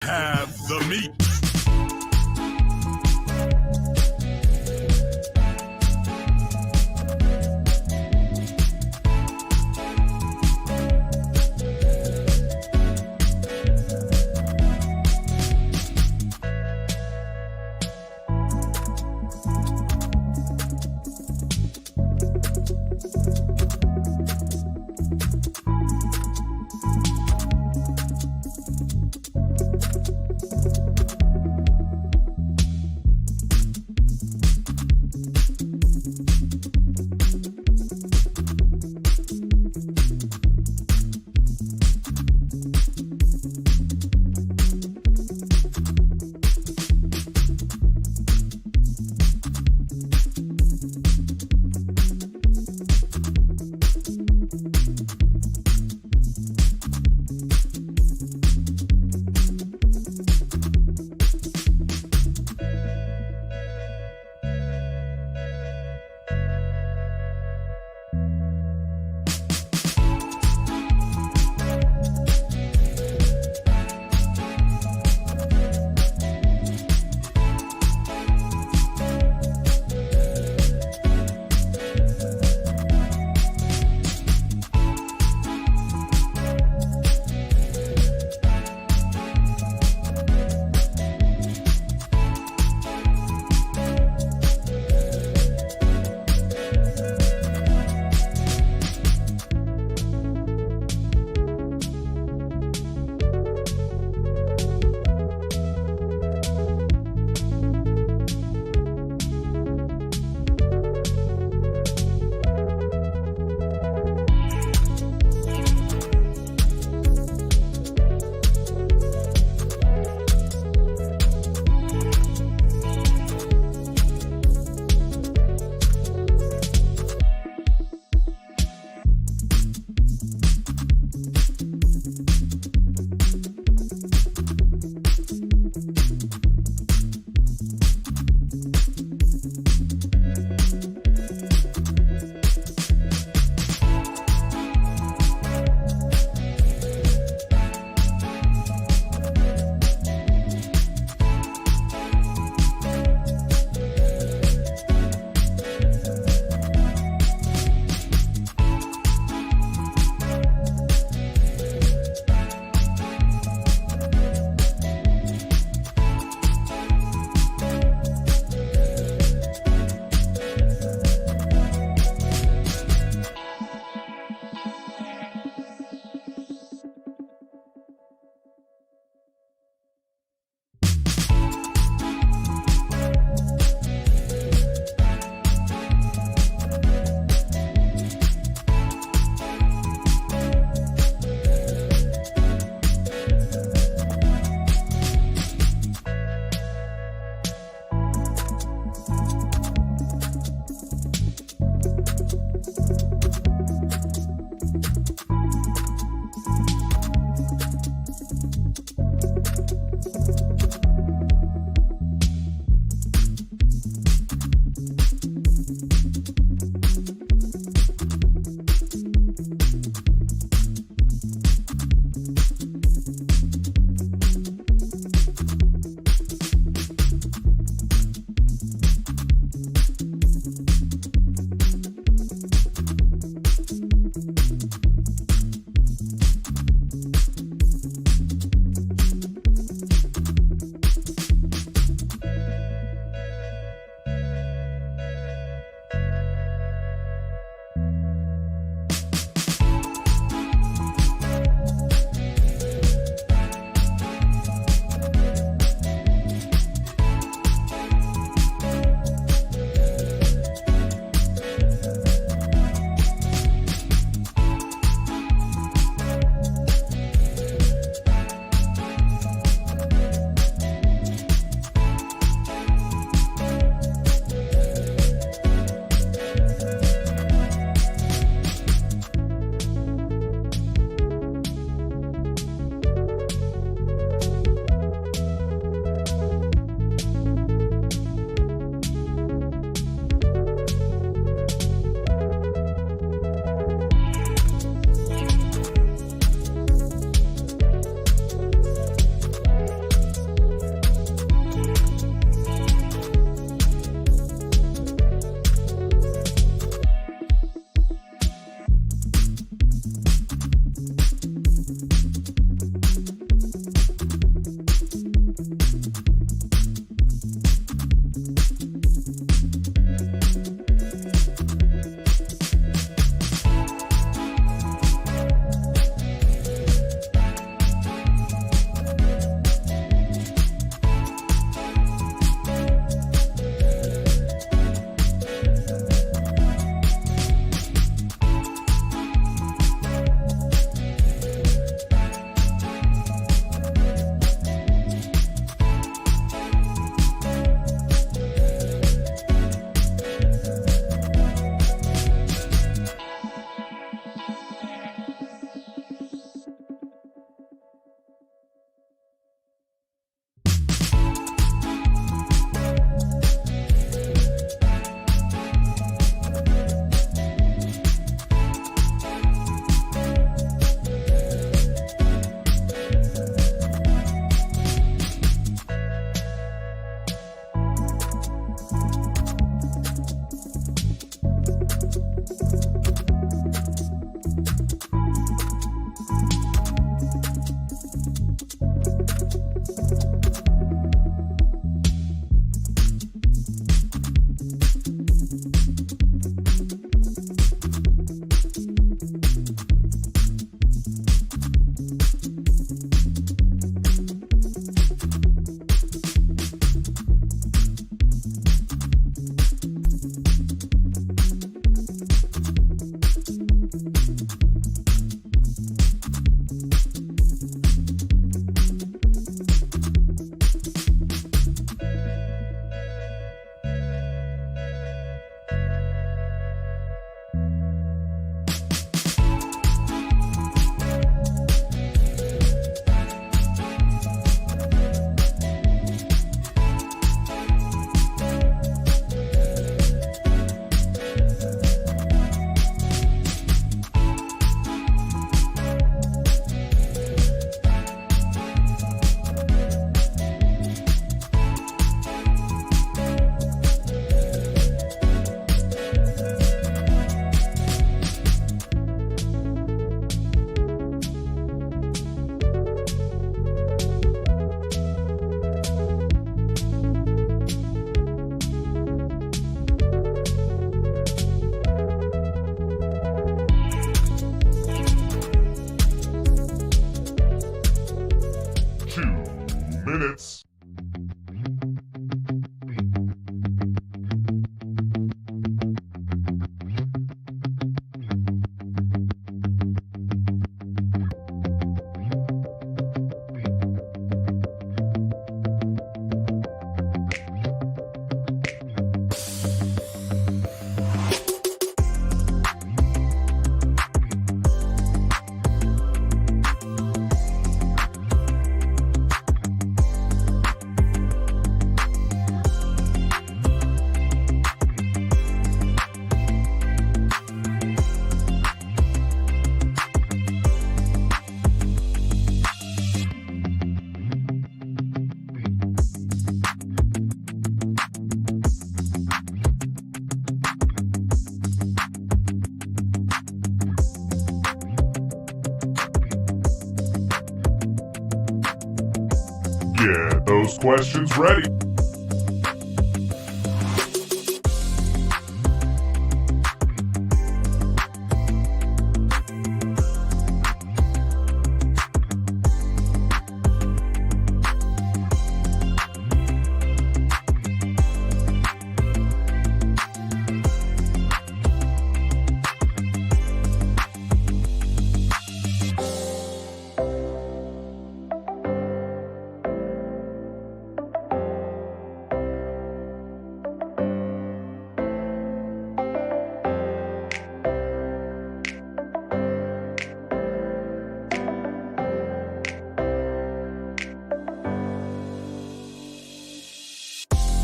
have the meat. minutes. Get those questions ready.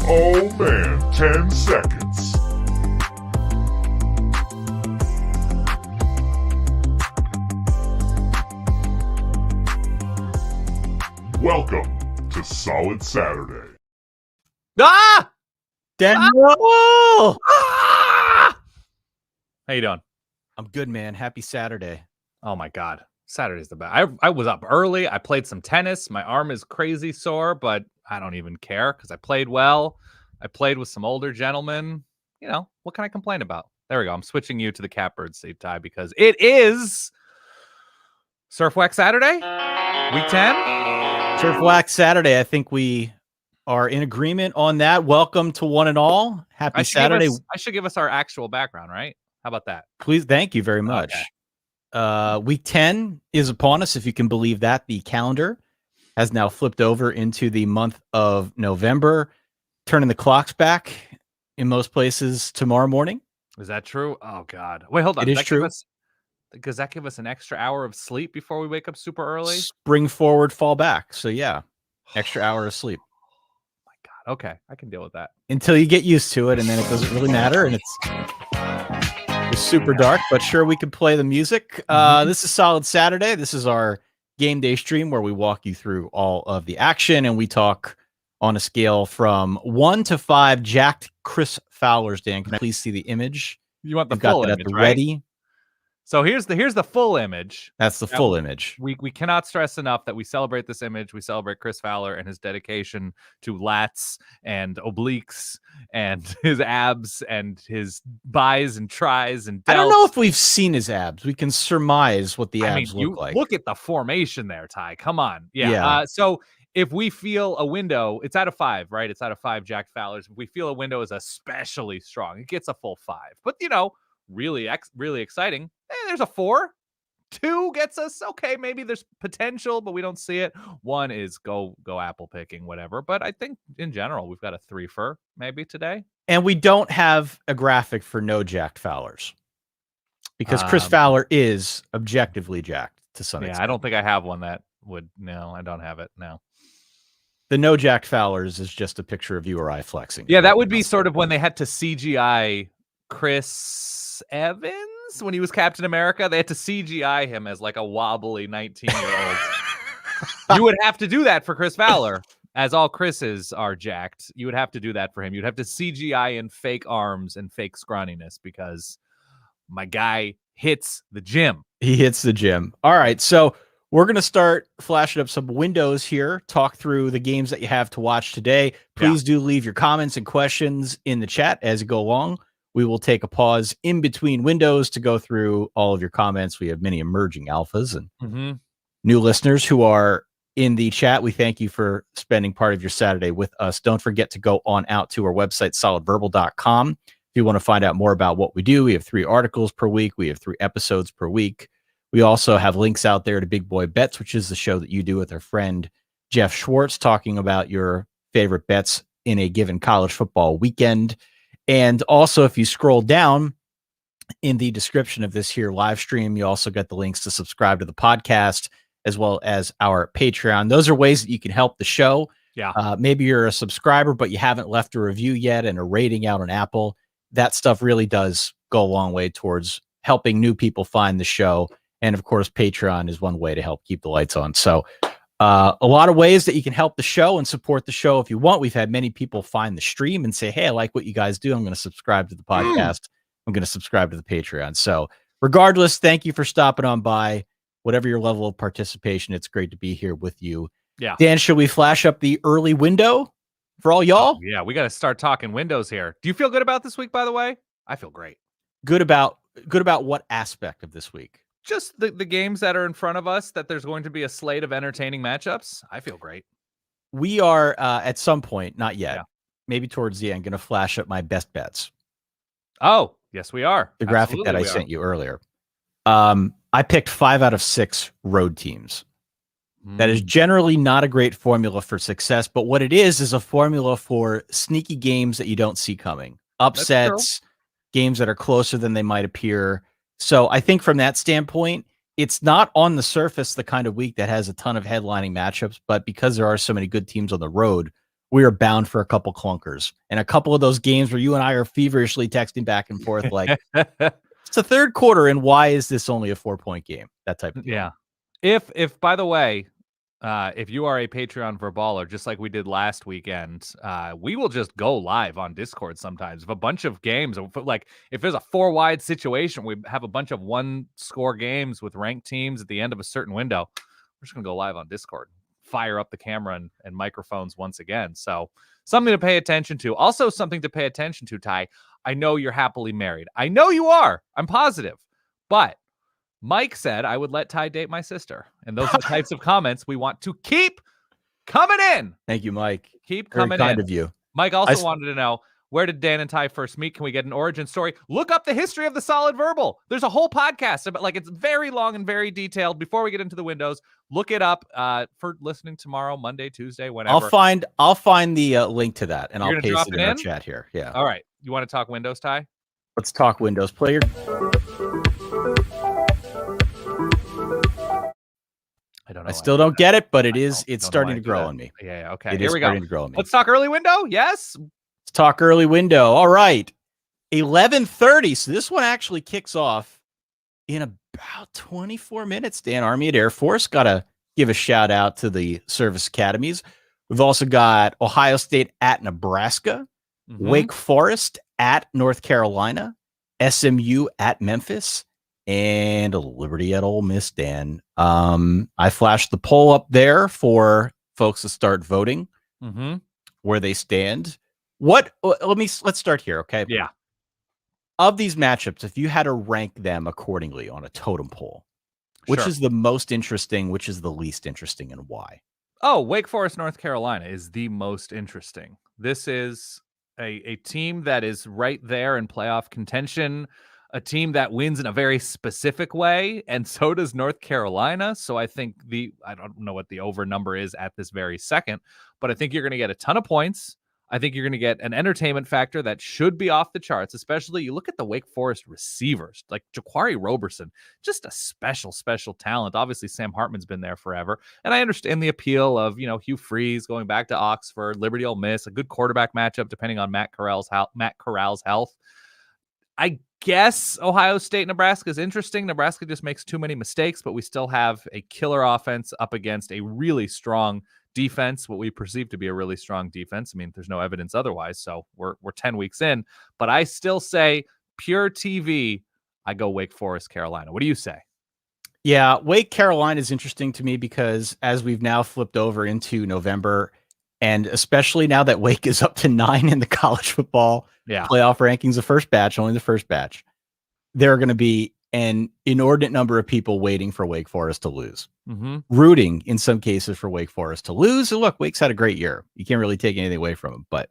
Oh man, 10 seconds. Welcome to Solid Saturday. Ah! Daniel! Ah! How you doing? I'm good, man. Happy Saturday. Oh my God. Saturday's the best. I was up early. I played some tennis. My arm is crazy sore, but I don't even care because I played well. I played with some older gentlemen. You know, what can I complain about? There we go. I'm switching you to the catbird seat, Ty, because it is Surf Wax Saturday, week 10. Surf Wax Saturday. I think we are in agreement on that. Welcome to one and all. Happy Saturday. I should give us our actual background, right? How about that? Please. Thank you very much. Okay. Week 10 is upon us, if you can believe that. The calendar has now flipped over into the month of November, turning the clocks back in most places tomorrow morning. Is that true? Oh, God. Wait, hold on. It is true. Does that give us an extra hour of sleep before we wake up super early? Spring forward, fall back. So, yeah, extra hour of sleep. Oh, my God. Okay, I can deal with that. Until you get used to it, and then it doesn't really matter, and it's super dark, but sure, we could play the music. This is Solid Saturday. This is our game day stream where we walk you through all of the action, and we talk on a scale from 1 to 5 jacked Chris Fowlers. Dan, can I please see the image? You want the full image, at the right? ready. So here's the full image. That's the full image. We cannot stress enough that we celebrate this image. We celebrate Chris Fowler and his dedication to lats and obliques and his abs and his buys and tries and delts. I don't know if we've seen his abs. We can surmise what the abs look like. Look at the formation there, Ty. Come on. Yeah. So if we feel a window, it's out of 5, right? It's out of 5 Jack Fowlers. If we feel a window is especially strong, it gets a full 5. But, you know, really exciting. There's a 4. 2 gets us, okay, maybe there's potential, but we don't see it. 1 is go apple picking, whatever. But I think in general, we've got a 3 for maybe today. And we don't have a graphic for no jacked Fowlers because Chris Fowler is objectively jacked to some extent. I don't think I have one that would. No, I don't have it. No. The no jacked Fowlers is just a picture of you or I flexing. Yeah, that would be sort of when they had to CGI Chris Evans when he was Captain America. They had to CGI him as like a wobbly 19-year-old. You would have to do that for Chris Fowler, as all Chris's are jacked. You would have to do that for him. You'd have to CGI in fake arms and fake scrawniness because my guy hits the gym. He hits the gym. All right, so we're going to start flashing up some windows here, talk through the games that you have to watch today. Please do leave your comments and questions in the chat as you go along. We will take a pause in between windows to go through all of your comments. We have many emerging alphas and new listeners who are in the chat. We thank you for spending part of your Saturday with us. Don't forget to go on out to our website, solidverbal.com. If you want to find out more about what we do, we have 3 articles per week. We have 3 episodes per week. We also have links out there to Big Boy Bets, which is the show that you do with our friend Jeff Schwartz, talking about your favorite bets in a given college football weekend. And also, if you scroll down in the description of this here live stream, you also get the links to subscribe to the podcast as well as our Patreon. Those are ways that you can help the show. Yeah. Maybe you're a subscriber, but you haven't left a review yet and a rating out on Apple. That stuff really does go a long way towards helping new people find the show. And of course, Patreon is one way to help keep the lights on. So a lot of ways that you can help the show and support the show if you want. We've had many people find the stream and say, hey, I like what you guys do. I'm going to subscribe to the podcast. I'm going to subscribe to the Patreon. So regardless, thank you for stopping on by. Whatever your level of participation, it's great to be here with you. Yeah. Dan, should we flash up the early window for all y'all? Yeah, we got to start talking windows here. Do you feel good about this week, by the way? I feel great. Good about what aspect of this week? Just the games that are in front of us, that there's going to be a slate of entertaining matchups. I feel great. We are at some point, not yet, Yeah. maybe towards the end, going to flash up my best bets. Oh, yes, we are. The graphic that I sent you earlier. I picked 5 out of 6 road teams. That is generally not a great formula for success, but what it is a formula for sneaky games that you don't see coming. Upsets, games that are closer than they might appear. So I think from that standpoint, it's not on the surface the kind of week that has a ton of headlining matchups, but because there are so many good teams on the road, we are bound for a couple clunkers. And a couple of those games where you and I are feverishly texting back and forth like, it's the third quarter, and why is this only a 4-point game? That type of game. Yeah. If by the way, if you are a Patreon verbaler, just like we did last weekend, we will just go live on Discord sometimes. If a bunch of games, like if there's a 4-wide situation, we have a bunch of 1-score games with ranked teams at the end of a certain window, we're just going to go live on Discord, fire up the camera and microphones once again. So something to pay attention to. Also something to pay attention to, Ty. I know you're happily married. I know you are. I'm positive. But Mike said I would let Ty date my sister. And those are the types of comments we want to keep coming in. Thank you, Mike. Keep Very coming kind in. of you. Mike also wanted to know, where did Dan and Ty first meet? Can we get an origin story? Look up the history of the Solid Verbal. There's a whole podcast about, like, it's very long and very detailed. Before we get into the windows, look it up for listening tomorrow, Monday, Tuesday, whenever. I'll find the link to that, and I'll paste it in our in? chat here. Yeah. All right. You want to talk windows, Ty? Let's talk windows. Player. I don't know. I still don't get it, but it's starting to grow on me. Yeah. Okay. Here we go. To grow on me. Let's talk early window. Yes. Let's talk early window. All right. 11:30. So this one actually kicks off in about 24 minutes. Dan, Army at Air Force. Got to give a shout out to the service academies. We've also got Ohio State at Nebraska, Wake Forest at North Carolina, SMU at Memphis, and Liberty at Ole Miss, Dan. I flashed the poll up there for folks to start voting where they stand. Let's start here, okay? Yeah. Of these matchups, if you had to rank them accordingly on a totem pole, which is the most interesting, which is the least interesting, and why? Oh, Wake Forest, North Carolina is the most interesting. This is a team that is right there in playoff contention, a team that wins in a very specific way, and so does North Carolina. So I think I don't know what the over number is at this very second, but I think you're going to get a ton of points. I think you're going to get an entertainment factor that should be off the charts, especially you look at the Wake Forest receivers, like Jaquari Roberson, just a special talent. Obviously, Sam Hartman's been there forever. And I understand the appeal of, Hugh Freeze going back to Oxford, Liberty Ole Miss, a good quarterback matchup, depending on Matt Corral's health. I guess Ohio State, Nebraska is interesting. Nebraska just makes too many mistakes, but we still have a killer offense up against a really strong defense, what we perceive to be a really strong defense. I mean, there's no evidence otherwise, so we're 10 weeks in. But I still say, pure TV, I go Wake Forest, Carolina. What do you say? Yeah, Wake Carolina is interesting to me because as we've now flipped over into November, and especially now that Wake is up to 9 in the college football playoff rankings, only the first batch, there are going to be an inordinate number of people waiting for Wake Forest to lose, rooting in some cases for Wake Forest to lose. And look, Wake's had a great year. You can't really take anything away from them, but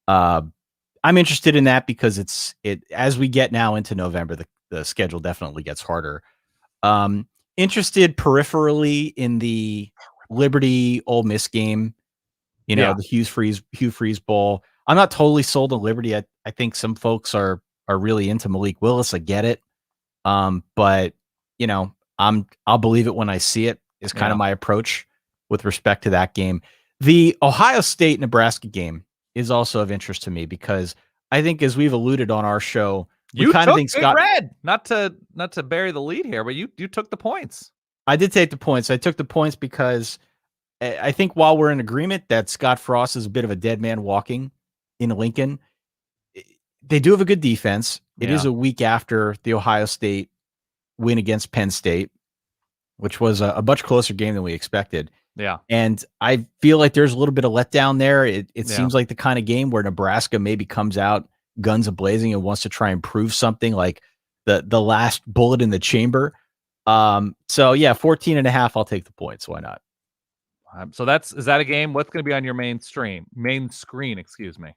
I'm interested in that because as we get now into November, the schedule definitely gets harder. Interested peripherally in the Liberty Ole Miss game, the Hugh Freeze Bowl. I'm not totally sold on Liberty. I think some folks are really into Malik Willis. I get it. But I'll believe it when I see it is kind of my approach with respect to that game. The Ohio State Nebraska game is also of interest to me because I think, as we've alluded on our show, you kind of think Scott Red, not to bury the lead here, but you took the points. I did take the points. I took the points because I think while we're in agreement that Scott Frost is a bit of a dead man walking in Lincoln, they do have a good defense. It is a week after the Ohio State win against Penn State, which was a much closer game than we expected. Yeah. And I feel like there's a little bit of letdown there. It seems like the kind of game where Nebraska maybe comes out guns a-blazing and wants to try and prove something, like the last bullet in the chamber. 14.5, I'll take the points. Why not? So is that a game? What's going to be on your main screen, excuse me.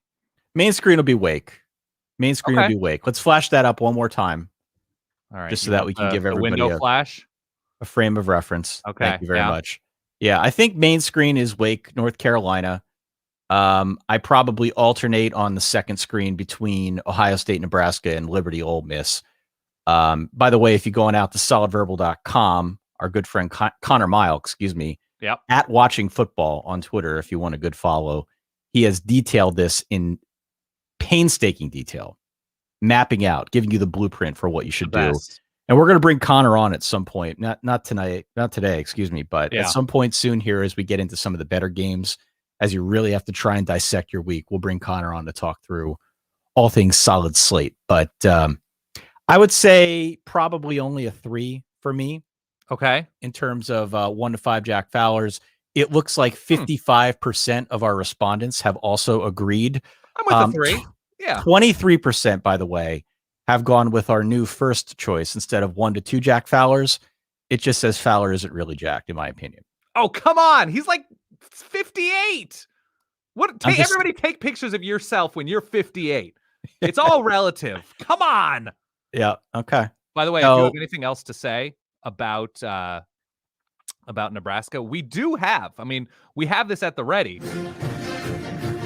Main screen will be Wake. Will be Wake. Let's flash that up one more time. All right. Just so that we can give everybody a frame of reference. Okay. Thank you very much. Yeah, I think main screen is Wake, North Carolina. I probably alternate on the second screen between Ohio State, Nebraska, and Liberty Ole Miss. By the way, if you're going out to solidverbal.com, our good friend Connor Mile, at Watching Football on Twitter, if you want a good follow, he has detailed this in painstaking detail, mapping out, giving you the blueprint for what you should do. And we're going to bring Connor on at some point, not today, but at some point soon here as we get into some of the better games, as you really have to try and dissect your week. We'll bring Connor on to talk through all things solid slate. But I would say probably only a 3 for me. Okay. In terms of 1 to 5 Jack Fowlers, it looks like 55% of our respondents have also agreed. I'm with a 3. Yeah. 23%, by the way, have gone with our new first choice instead of 1 to 2 Jack Fowlers. It just says Fowler isn't really jacked, in my opinion. Oh, come on. He's like 58. Everybody take pictures of yourself when you're 58. It's all relative. Come on. Yeah. Okay. By the way, if you have anything else to say about Nebraska, we do have. I mean, we have this at the ready.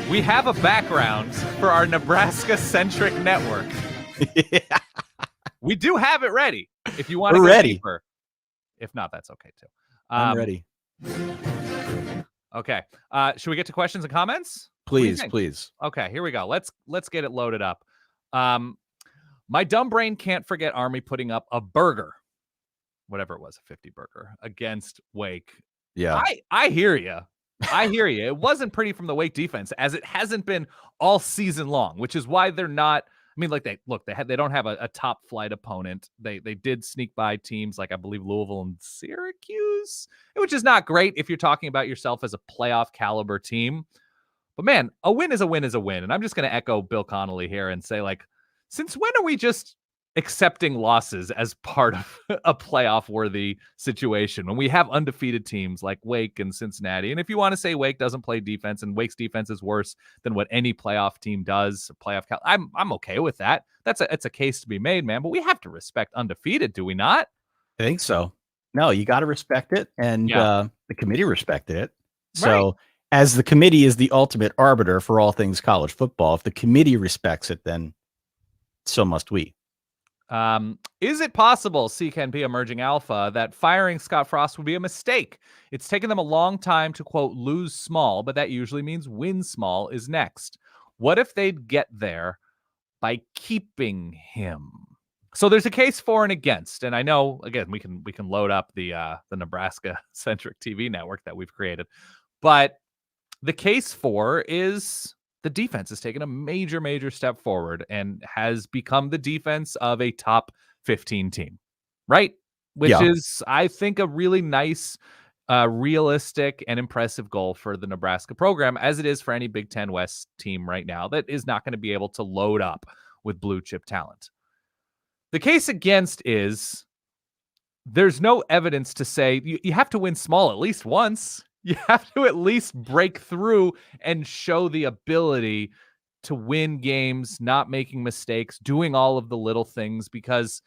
We have a background for our Nebraska-centric network. Yeah. We do have it ready. If you want to go deeper. If not, that's okay too. I'm ready. Okay. Should we get to questions and comments? Please. Okay, here we go. Let's get it loaded up. My dumb brain can't forget Army putting up a burger, whatever it was, a 50 burger against Wake. Yeah. I hear you. It wasn't pretty from the Wake defense, as it hasn't been all season long, which is why they're not. I mean, like they don't have a top flight opponent. They did sneak by teams like, I believe, Louisville and Syracuse, which is not great if you're talking about yourself as a playoff caliber team. But man, a win is a win is a win. And I'm just going to echo Bill Connolly here and say, like, since when are we just accepting losses as part of a playoff worthy situation when we have undefeated teams like Wake and Cincinnati? And if you want to say Wake doesn't play defense and Wake's defense is worse than what any playoff team does, I'm okay with that. It's a case to be made, man, but we have to respect undefeated, do we not? I think so. No, you got to respect it. And the committee respected it. So as the committee is the ultimate arbiter for all things college football, if the committee respects it, then so must we. Is it possible, CKNP Emerging Alpha, that firing Scott Frost would be a mistake? It's taken them a long time to, quote, lose small, but that usually means win small is next. What if they'd get there by keeping him? So there's a case for and against, and I know, again, we can load up the Nebraska-centric TV network that we've created, but the case for is the defense has taken a major, major step forward and has become the defense of a top 15 team, right? Which is, I think, a really nice, realistic, and impressive goal for the Nebraska program, as it is for any Big Ten West team right now that is not going to be able to load up with blue chip talent. The case against is there's no evidence to say you have to win small at least once. You have to at least break through and show the ability to win games, not making mistakes, doing all of the little things, because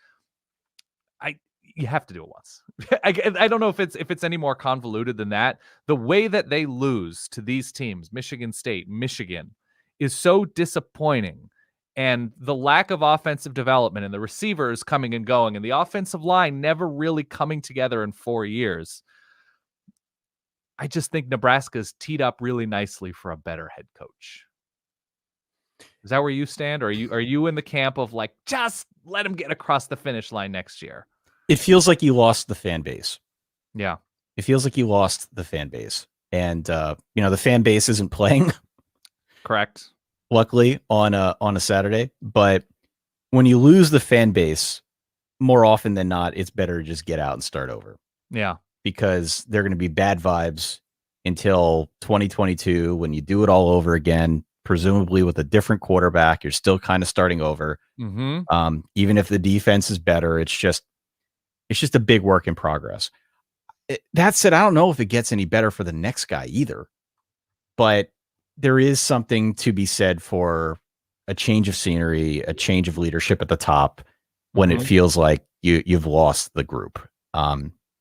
you have to do it once. I don't know if it's any more convoluted than that. The way that they lose to these teams, Michigan State, Michigan, is so disappointing. And the lack of offensive development and the receivers coming and going and the offensive line never really coming together in 4 years. I just think Nebraska's teed up really nicely for a better head coach. Is that where you stand? Or are you in the camp of like, just let him get across the finish line next year? It feels like you lost the fan base. Yeah. It feels like you lost the fan base. And, the fan base isn't playing. Correct. Luckily on a Saturday, but when you lose the fan base, more often than not, it's better to just get out and start over. Yeah. Because they're going to be bad vibes until 2022 when you do it all over again, presumably with a different quarterback. You're still kind of starting over. Mm-hmm. Even if the defense is better, it's just a big work in progress. That said, I don't know if it gets any better for the next guy either, but there is something to be said for a change of scenery, a change of leadership at the top when it feels like you've lost the group.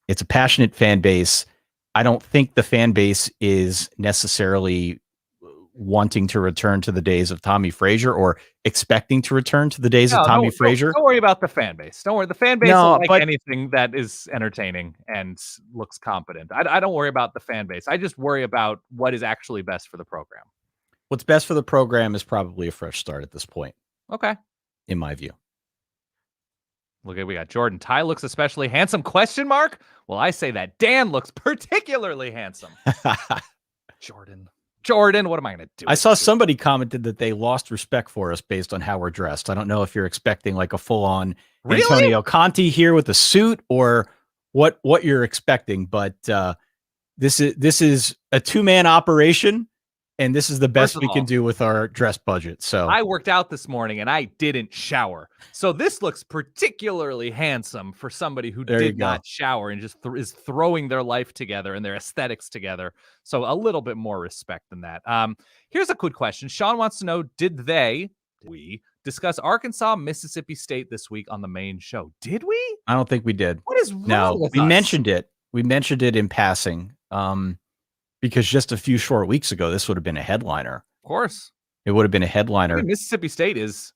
It's a passionate fan base. I don't think the fan base is necessarily wanting to return to the days of Tommy Frazier or expecting to return to the days of Tommy Frazier. Don't worry about the fan base. Don't worry. The fan base will like anything that is entertaining and looks competent. I don't worry about the fan base. I just worry about what is actually best for the program. What's best for the program is probably a fresh start at this point. Okay. In my view. Look, we got Jordan. Ty looks especially handsome, question mark? Well, I say that Dan looks particularly handsome. Jordan, what am I going to do? I saw somebody commented that they lost respect for us based on how we're dressed. I don't know if you're expecting like a full-on Antonio Conte here with a suit or what you're expecting, but this is a two-man operation, and this is the best we can do with our dress budget. So I worked out this morning and I didn't shower. So this looks particularly handsome for somebody who did not shower and just is throwing their life together and their aesthetics together. So a little bit more respect than that. Here's a good question. Sean wants to know, did we discuss Arkansas, Mississippi State this week on the main show? Did we? I don't think we did. What is wrong with us? Mentioned it. We mentioned it in passing. Because just a few short weeks ago, this would have been a headliner. Of course. It would have been a headliner. I mean, Mississippi State is,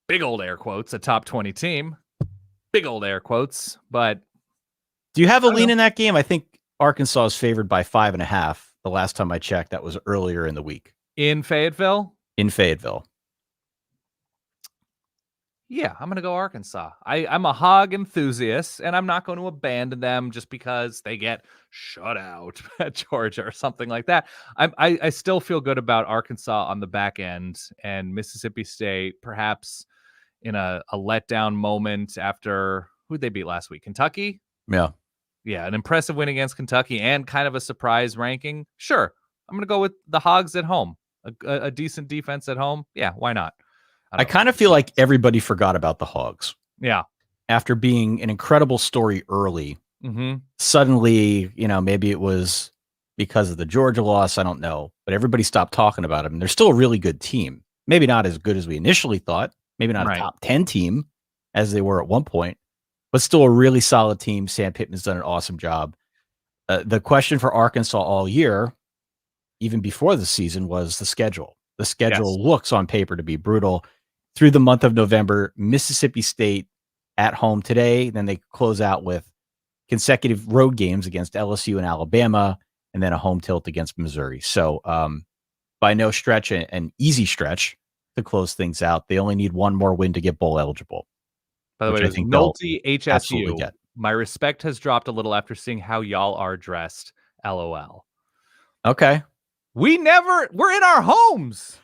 big old air quotes, a top 20 team. Big old air quotes. But do you have a lean in that game? I think Arkansas is favored by 5.5. The last time I checked, that was earlier in the week. In Fayetteville? In Fayetteville. Yeah, I'm going to go Arkansas. I'm a hog enthusiast, and I'm not going to abandon them just because they get shut out at Georgia or something like that. I still feel good about Arkansas on the back end, and Mississippi State perhaps in a letdown moment after, who'd they beat last week? Kentucky? Yeah. Yeah, an impressive win against Kentucky and kind of a surprise ranking. Sure, I'm going to go with the Hogs at home. A decent defense at home. Yeah, why not? I kind of feel like everybody forgot about the Hogs. Yeah. After being an incredible story early, suddenly, maybe it was because of the Georgia loss. I don't know. But everybody stopped talking about them. And they're still a really good team. Maybe not as good as we initially thought. Maybe not a top 10 team as they were at one point. But still a really solid team. Sam Pittman's done an awesome job. The question for Arkansas all year, even before the season, was the schedule. The schedule looks on paper to be brutal. Through the month of November, Mississippi State at home today. Then they close out with consecutive road games against LSU and Alabama, and then a home tilt against Missouri. So by no stretch, an easy stretch to close things out. They only need one more win to get bowl eligible. By the way, I think Nolte HSU. My respect has dropped a little after seeing how y'all are dressed. LOL. Okay. We're in our homes.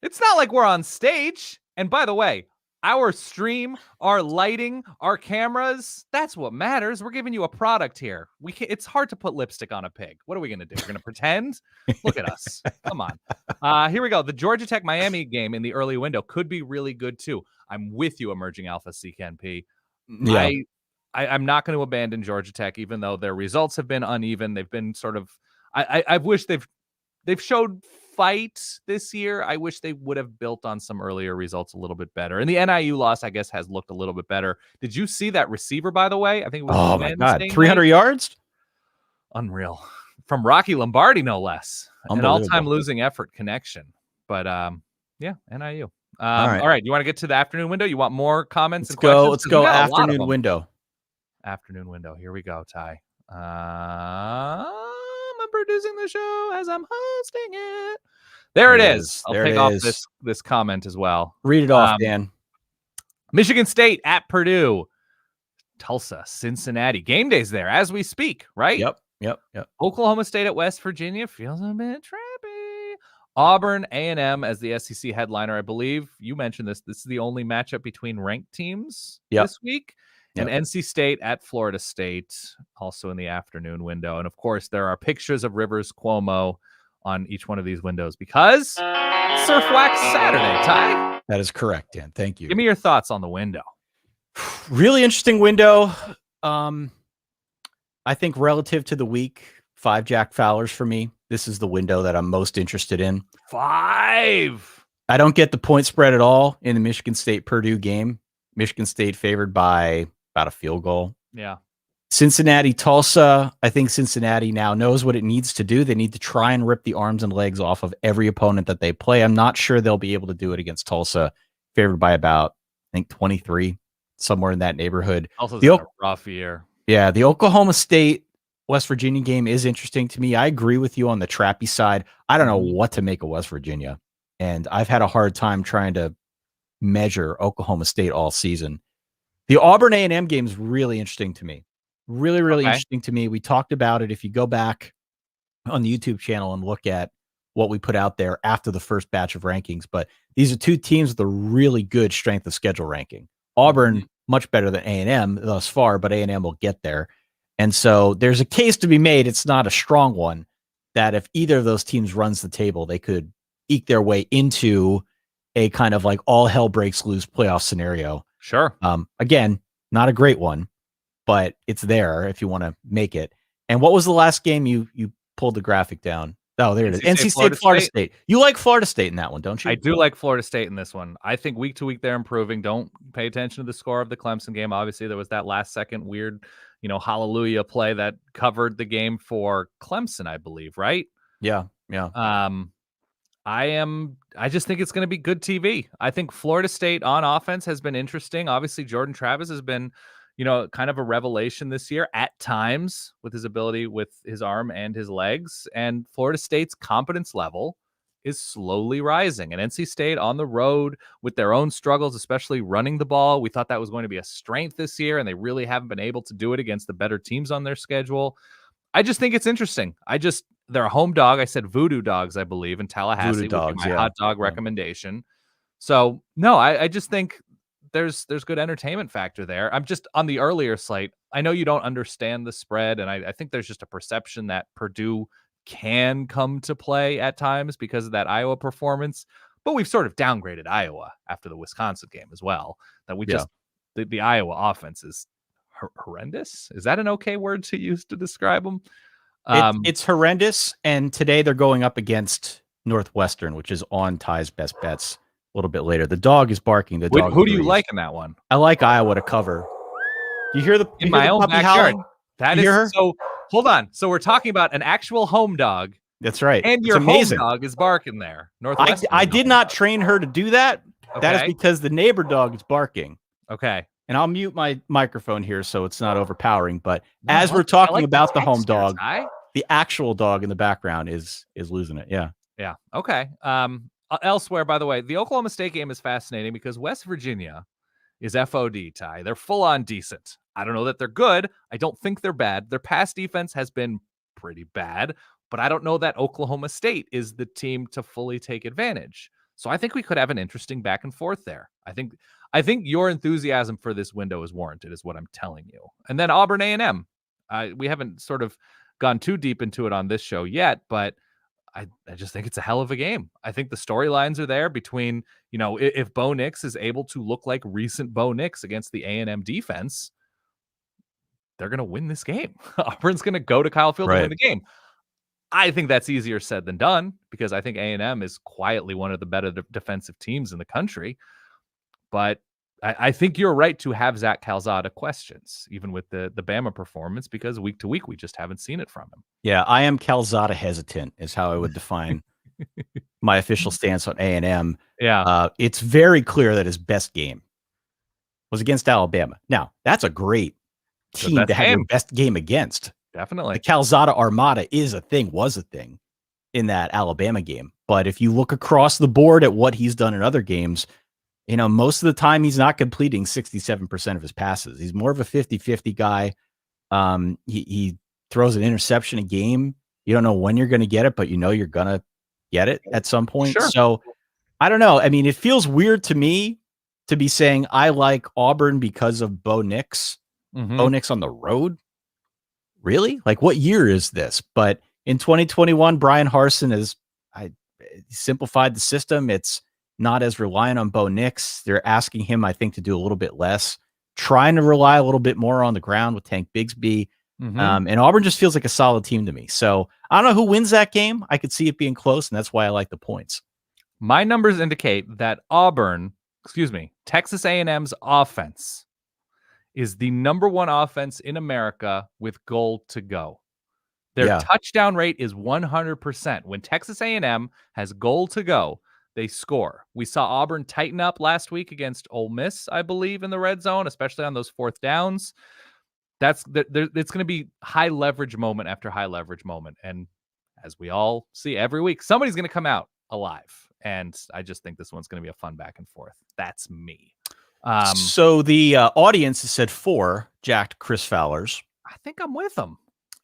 It's not like we're on stage. And by the way, Our stream, our lighting, our cameras, that's what matters. We're giving you a product here. It's hard to put lipstick on a pig. What are we going to do? We're going to pretend? Look at us. Come on. Here we go. The Georgia Tech Miami game in the early window could be really good too. I'm with you, Emerging Alpha CKNP. Yeah. I'm not going to abandon Georgia Tech, even though their results have been uneven. They've been sort of, I wish they've showed fight this year. I wish they would have built on some earlier results a little bit better. And the NIU loss, I guess, has looked a little bit better. Did you see that receiver, by the way? I think it was. Oh my God, 300 yards? Unreal. From Rocky Lombardi, no less. An all-time losing effort connection. But yeah, NIU. All right. You want to get to the afternoon window? You want more comments and questions? Let's go afternoon window. Afternoon window. Here we go, Ty. I'm producing the show as I'm hosting it. There it is. I'll take off this comment as well. Read it off, Dan. Michigan State at Purdue. Tulsa, Cincinnati. Game days there as we speak, right? Yep. Oklahoma State at West Virginia feels a bit trappy. Auburn, A&M as the SEC headliner. I believe you mentioned this. This is the only matchup between ranked teams this week. And NC State at Florida State, also in the afternoon window. And, of course, there are pictures of Rivers Cuomo on each one of these windows because Surf Wax Saturday, Ty. That is correct, Dan. Thank you. Give me your thoughts on the window. Really interesting window. I think relative to the week, 5 Jack Fowlers for me. This is the window that I'm most interested in. 5. I don't get the point spread at all in the Michigan State-Purdue game. Michigan State favored by about a field goal. Yeah. Cincinnati, Tulsa. I think Cincinnati now knows what it needs to do. They need to try and rip the arms and legs off of every opponent that they play. I'm not sure they'll be able to do it against Tulsa, favored by about, I think, 23, somewhere in that neighborhood. Tulsa's had a rough year. Yeah, the Oklahoma State West Virginia game is interesting to me. I agree with you on the trappy side. I don't know what to make of West Virginia, and I've had a hard time trying to measure Oklahoma State all season. The Auburn A&M game is really interesting to me. Really interesting to me. We talked about it. If you go back on the YouTube channel and look at what we put out there after the first batch of rankings, but these are two teams with a really good strength of schedule ranking. Auburn, much better than A&M thus far, but A&M will get there. And so there's a case to be made. It's not a strong one that if either of those teams runs the table, they could eke their way into a kind of like all hell breaks loose playoff scenario. Sure. Again, not a great one, but it's there if you want to make it. And what was the last game you pulled the graphic down? Oh, there it is. NC State, Florida State. You like Florida State in that one, don't you? I do like Florida State in this one. I think week to week they're improving. Don't pay attention to the score of the Clemson game. Obviously, there was that last second weird, hallelujah play that covered the game for Clemson, I believe, right? Yeah. I just think it's going to be good TV. I think Florida State on offense has been interesting. Obviously, Jordan Travis has been, kind of a revelation this year at times with his ability with his arm and his legs. And Florida State's competence level is slowly rising. And NC State on the road with their own struggles, especially running the ball. We thought that was going to be a strength this year, and they really haven't been able to do it against the better teams on their schedule. I just think it's interesting. They're a home dog. I said Voodoo Dogs, I believe, in Tallahassee. Voodoo Dogs, my hot dog recommendation. So, no, I just think there's good entertainment factor there. I'm just on the earlier slate. I know you don't understand the spread, and I think there's just a perception that Purdue can come to play at times because of that Iowa performance. But we've sort of downgraded Iowa after the Wisconsin game as well. That we just the Iowa offense is horrendous. Is that an okay word to use to describe them? It's horrendous, and today they're going up against Northwestern, which is on Ty's best bets a little bit later. The dog is barking. Who do you like in that one? I like Iowa to cover. You hear the in my own backyard? That is so. Hold on. So we're talking about an actual home dog. That's right. And your home dog is barking there. Northwestern. I did not train her to do that. Okay. That is because the neighbor dog is barking. Okay. And I'll mute my microphone here so it's not overpowering. But as we're talking about the home dog, the actual dog in the background is losing it. Yeah. Yeah. Okay. Elsewhere, by the way, the Oklahoma State game is fascinating because West Virginia is FOD, Ty. They're full on decent. I don't know that they're good. I don't think they're bad. Their pass defense has been pretty bad, but I don't know that Oklahoma State is the team to fully take advantage. So I think we could have an interesting back and forth there. I think your enthusiasm for this window is warranted, is what I'm telling you. And then Auburn A&M. We haven't sort of gone too deep into it on this show yet, but I just think it's a hell of a game. I think the storylines are there between, if Bo Nix is able to look like recent Bo Nix against the A&M defense, they're going to win this game. Auburn's going to go to Kyle Field and win the game. I think that's easier said than done because I think A&M is quietly one of the better defensive teams in the country. But I think you're right to have Zach Calzada questions, even with the Bama performance, because week to week, we just haven't seen it from him. Yeah, I am Calzada hesitant is how I would define my official stance on A&M. Yeah. It's very clear that his best game was against Alabama. Now, that's a great team to have your best game against. Definitely. The Calzada Armada was a thing in that Alabama game. But if you look across the board at what he's done in other games, most of the time he's not completing 67% of his passes. He's more of a 50-50 guy. He throws an interception a game. You don't know when you're going to get it, but you're going to get it at some point. Sure. So I don't know. I mean, it feels weird to me to be saying I like Auburn because of Bo Nix. Mm-hmm. Bo Nix on the road. Really? Like, what year is this? But in 2021, Brian Harsin has simplified the system. It's not as reliant on Bo Nix. They're asking him, I think, to do a little bit less, trying to rely a little bit more on the ground with Tank Bigsby. Mm-hmm. And Auburn just feels like a solid team to me. So I don't know who wins that game. I could see it being close, and that's why I like the points. My numbers indicate that Texas A&M's offense is the number one offense in America with goal to go. Their touchdown rate is 100%. When Texas A&M has goal to go, they score. We saw Auburn tighten up last week against Ole Miss, I believe, in the red zone, especially on those fourth downs. It's going to be high leverage moment after high leverage moment. And as we all see every week, somebody's going to come out alive. And I just think this one's going to be a fun back and forth. That's me. So the audience has said 4 jacked Chris Fowlers. I think I'm with them.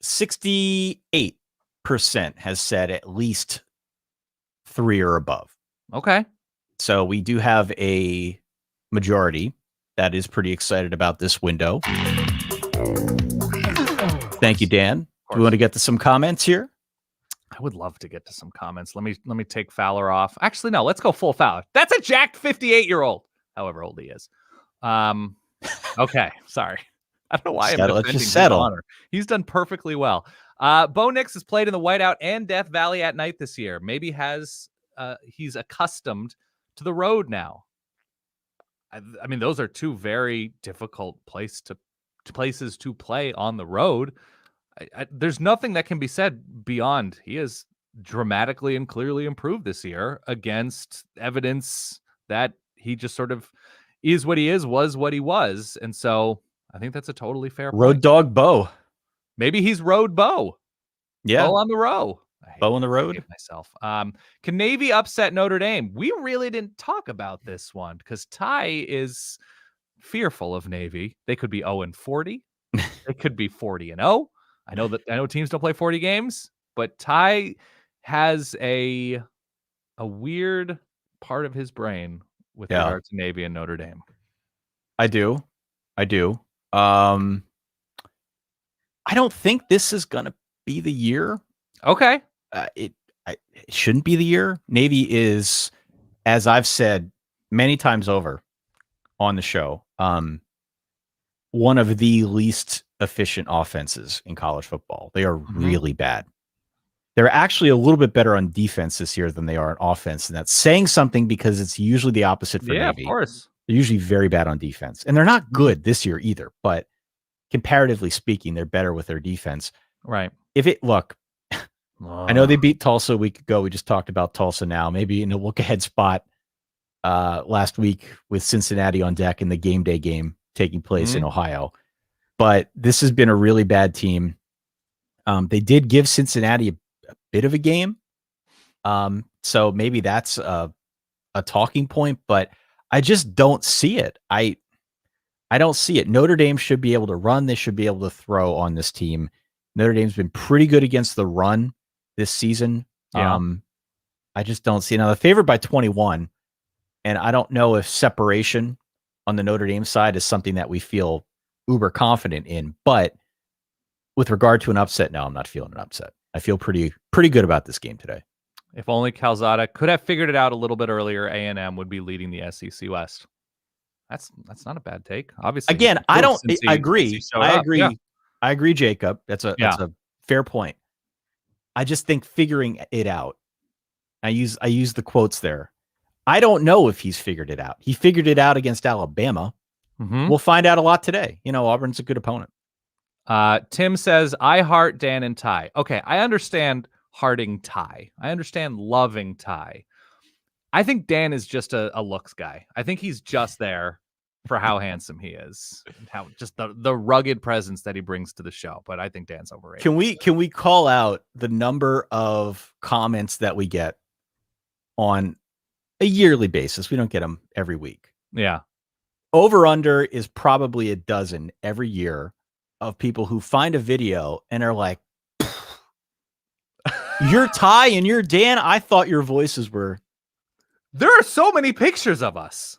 68% has said at least 3 or above. Okay. So we do have a majority that is pretty excited about this window. Thank you, Dan. Do we want to get to some comments here? I would love to get to some comments. Let me take Fowler off. Actually, no, let's go full Fowler. That's a jacked 58-year-old. However old he is. Okay, sorry. I don't know why I'm defending his honor. He's done perfectly well. Bo Nix has played in the whiteout and Death Valley at night this year. Maybe he's accustomed to the road now. I mean, those are two very difficult places to play on the road. There's nothing that can be said beyond he has dramatically and clearly improved this year against evidence that he just sort of is what he is, was what he was. And so I think that's a totally fair point. Road dog Bo. Maybe he's road Bo. Yeah. Bo on the row. Bo on the road. Myself. Can Navy upset Notre Dame? We really didn't talk about this one because Ty is fearful of Navy. They could be 0-40. They could be 40-0. I know teams don't play 40 games, but Ty has a weird part of his brain with regard to Navy and Notre Dame. I do. I don't think this is going to be the year. Okay. It shouldn't be the year. Navy is, as I've said many times over on the show, one of the least efficient offenses in college football. They are really bad. They're actually a little bit better on defense this year than they are on offense. And that's saying something because it's usually the opposite for Navy. Yeah, of course. They're usually very bad on defense. And they're not good this year either. But comparatively speaking, they're better with their defense. Right. I know they beat Tulsa a week ago. We just talked about Tulsa now. Maybe in a look-ahead spot last week with Cincinnati on deck in the game day game taking place in Ohio. But this has been a really bad team. They did give Cincinnati a bit of a game. So maybe that's a talking point, but I just don't see it. I don't see it. Notre Dame should be able to run. They should be able to throw on this team. Notre Dame's been pretty good against the run this season. Yeah. I just don't see. Now, the favored by 21, and I don't know if separation on the Notre Dame side is something that we feel uber confident in, but with regard to an upset, no, I'm not feeling an upset. I feel pretty good about this game today. If only Calzada could have figured it out a little bit earlier, A&M would be leading the SEC West. That's not a bad take. Obviously, again, I agree. Yeah. I agree, Jacob. That's a fair point. I just think figuring it out. I use the quotes there. I don't know if he's figured it out. He figured it out against Alabama. Mm-hmm. We'll find out a lot today. Auburn's a good opponent. Tim says, I heart Dan and Ty. Okay, I understand hearting Ty. I understand loving Ty. I think Dan is just a looks guy. I think he's just there for how handsome he is, and how just the rugged presence that he brings to the show. But I think Dan's overrated. Can we call out the number of comments that we get on a yearly basis? We don't get them every week. Yeah. Over under is probably a dozen every year of people who find a video and are like, you're Ty and you're Dan. I thought your voices were. There are so many pictures of us.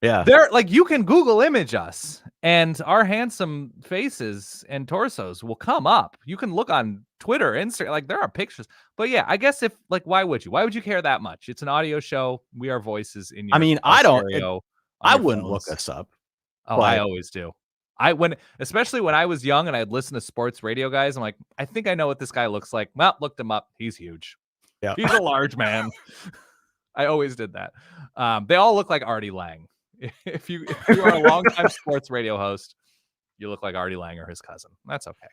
Yeah. They're like, you can Google image us and our handsome faces and torsos will come up. You can look on Twitter, Instagram, like there are pictures. But yeah, I guess why would you care that much? It's an audio show. We are voices in your I wouldn't look us up. Oh, but I always do. Especially when I was young and I'd listen to sports radio guys, I'm like, I think I know what this guy looks like. Well, looked him up. He's huge. Yeah. He's a large man. I always did that. They all look like Artie Lang. If you are a longtime sports radio host, you look like Artie Lang or his cousin. That's okay.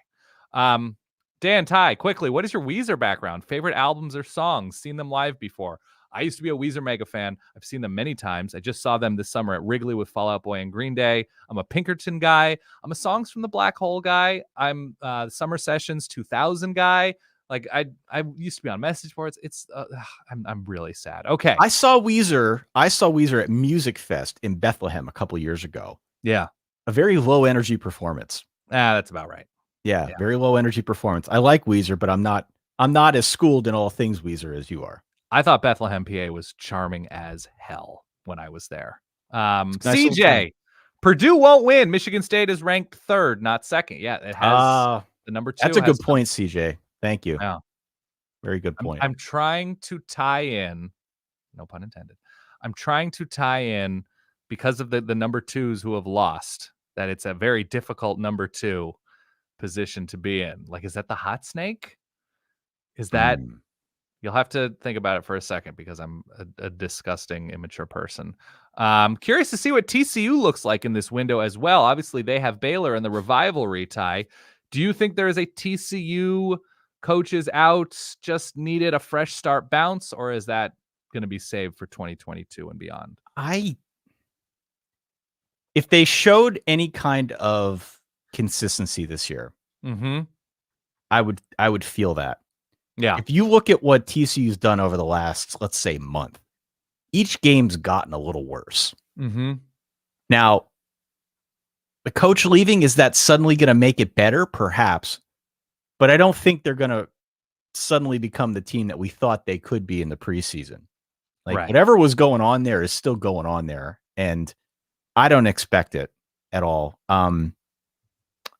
Dan, Ty, quickly, what is your Weezer background? Favorite albums or songs? Seen them live before? I used to be a Weezer mega fan. I've seen them many times. I just saw them this summer at Wrigley with Fall Out Boy and Green Day. I'm a Pinkerton guy. I'm a Songs from the Black Hole guy. I'm Summer Sessions 2000 guy. Like I used to be on message boards. It's I'm really sad. Okay. I saw Weezer at Music Fest in Bethlehem a couple years ago. Yeah. A very low energy performance. That's about right. Yeah, very low energy performance. I like Weezer, but I'm not as schooled in all things Weezer as you are. I thought Bethlehem, PA was charming as hell when I was there. Nice CJ, Purdue won't win. Michigan State is ranked third, not second. Yeah, it has the number 2. That's a good point, CJ. Thank you. Yeah. Very good point. I'm trying to tie in, no pun intended. I'm trying to tie in because of the number 2s who have lost, that it's a very difficult number 2 position to be in. Like, is that the hot snake? Is that... You'll have to think about it for a second because I'm a disgusting, immature person. Curious to see what TCU looks like in this window as well. Obviously, they have Baylor in the rivalry tie. Do you think there is a TCU coaches out, just needed a fresh start bounce, or is that going to be saved for 2022 and beyond? If they showed any kind of consistency this year, I would feel that. Yeah. If you look at what TCU's done over the last, let's say, month, each game's gotten a little worse. Now, the coach leaving, is that suddenly going to make it better? Perhaps. But I don't think they're going to suddenly become the team that we thought they could be in the preseason. Like, whatever was going on there is still going on there. And I don't expect it at all.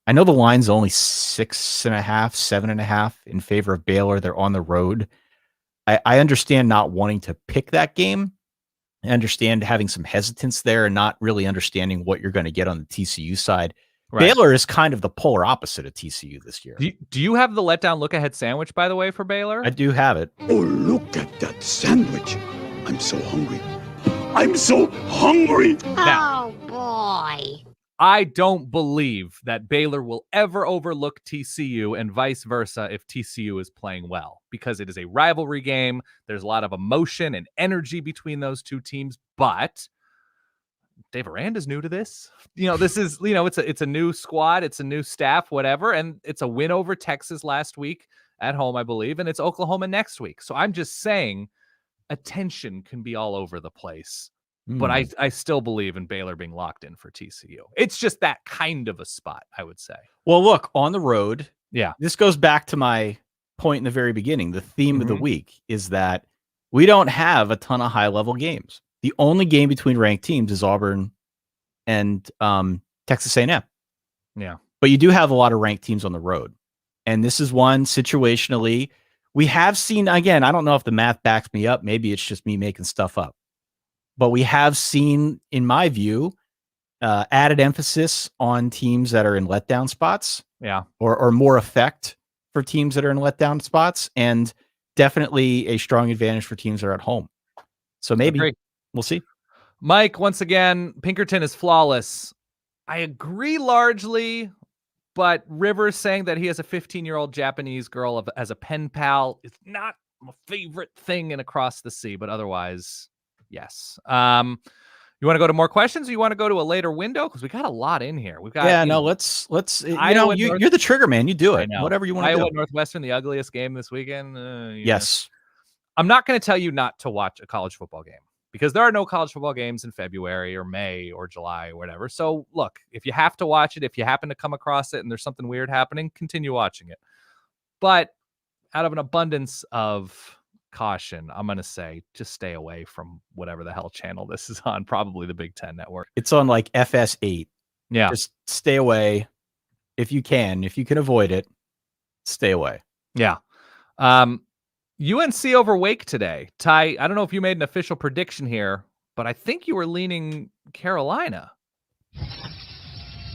I know the line's only 6.5, 7.5 in favor of Baylor. They're on the road. I understand not wanting to pick that game. I understand having some hesitance there and not really understanding what you're going to get on the TCU side. Baylor is kind of the polar opposite of TCU this year. Do you have the letdown look ahead sandwich, by the way, for Baylor? I do have it. Oh, look at that sandwich. I'm so hungry. I'm so hungry. Now, oh, boy. I don't believe that Baylor will ever overlook TCU and vice versa if TCU is playing well, because it is a rivalry game. There's a lot of emotion and energy between those two teams, but Dave Aranda's new to this. This is, it's a new squad. It's a new staff, whatever. And it's a win over Texas last week at home, I believe. And it's Oklahoma next week. So I'm just saying attention can be all over the place. But I still believe in Baylor being locked in for TCU. It's just that kind of a spot, I would say. Well, look, on the road. Yeah. This goes back to my point in the very beginning. The theme of the week is that we don't have a ton of high-level games. The only game between ranked teams is Auburn and Texas A&M. Yeah. But you do have a lot of ranked teams on the road. And this is one situationally. We have seen, again, I don't know if the math backs me up. Maybe it's just me making stuff up. But we have seen, in my view, added emphasis on teams that are in letdown spots. Yeah. Or more effect for teams that are in letdown spots. And definitely a strong advantage for teams that are at home. So maybe we'll see. Mike, once again, Pinkerton is flawless. I agree largely, but Rivers saying that he has a 15-year-old Japanese girl as a pen pal is not my favorite thing in Across the Sea, but otherwise, yes. You want to go to more questions, or you want to go to a later window? Because we got a lot in here. We've got let's you're the trigger man. You do it. Whatever you want to do. Iowa Northwestern, the ugliest game this weekend. Yes. I'm not going to tell you not to watch a college football game, because there are no college football games in February or May or July or whatever. So look, if you have to watch it, if you happen to come across it and there's something weird happening, continue watching it. But out of an abundance of caution, I'm going to say just stay away from whatever the hell channel this is on, probably the Big Ten Network. It's on like FS8. Yeah. Just stay away if you can. If you can avoid it, stay away. Yeah. UNC over Wake today. Ty, I don't know if you made an official prediction here, but I think you were leaning Carolina.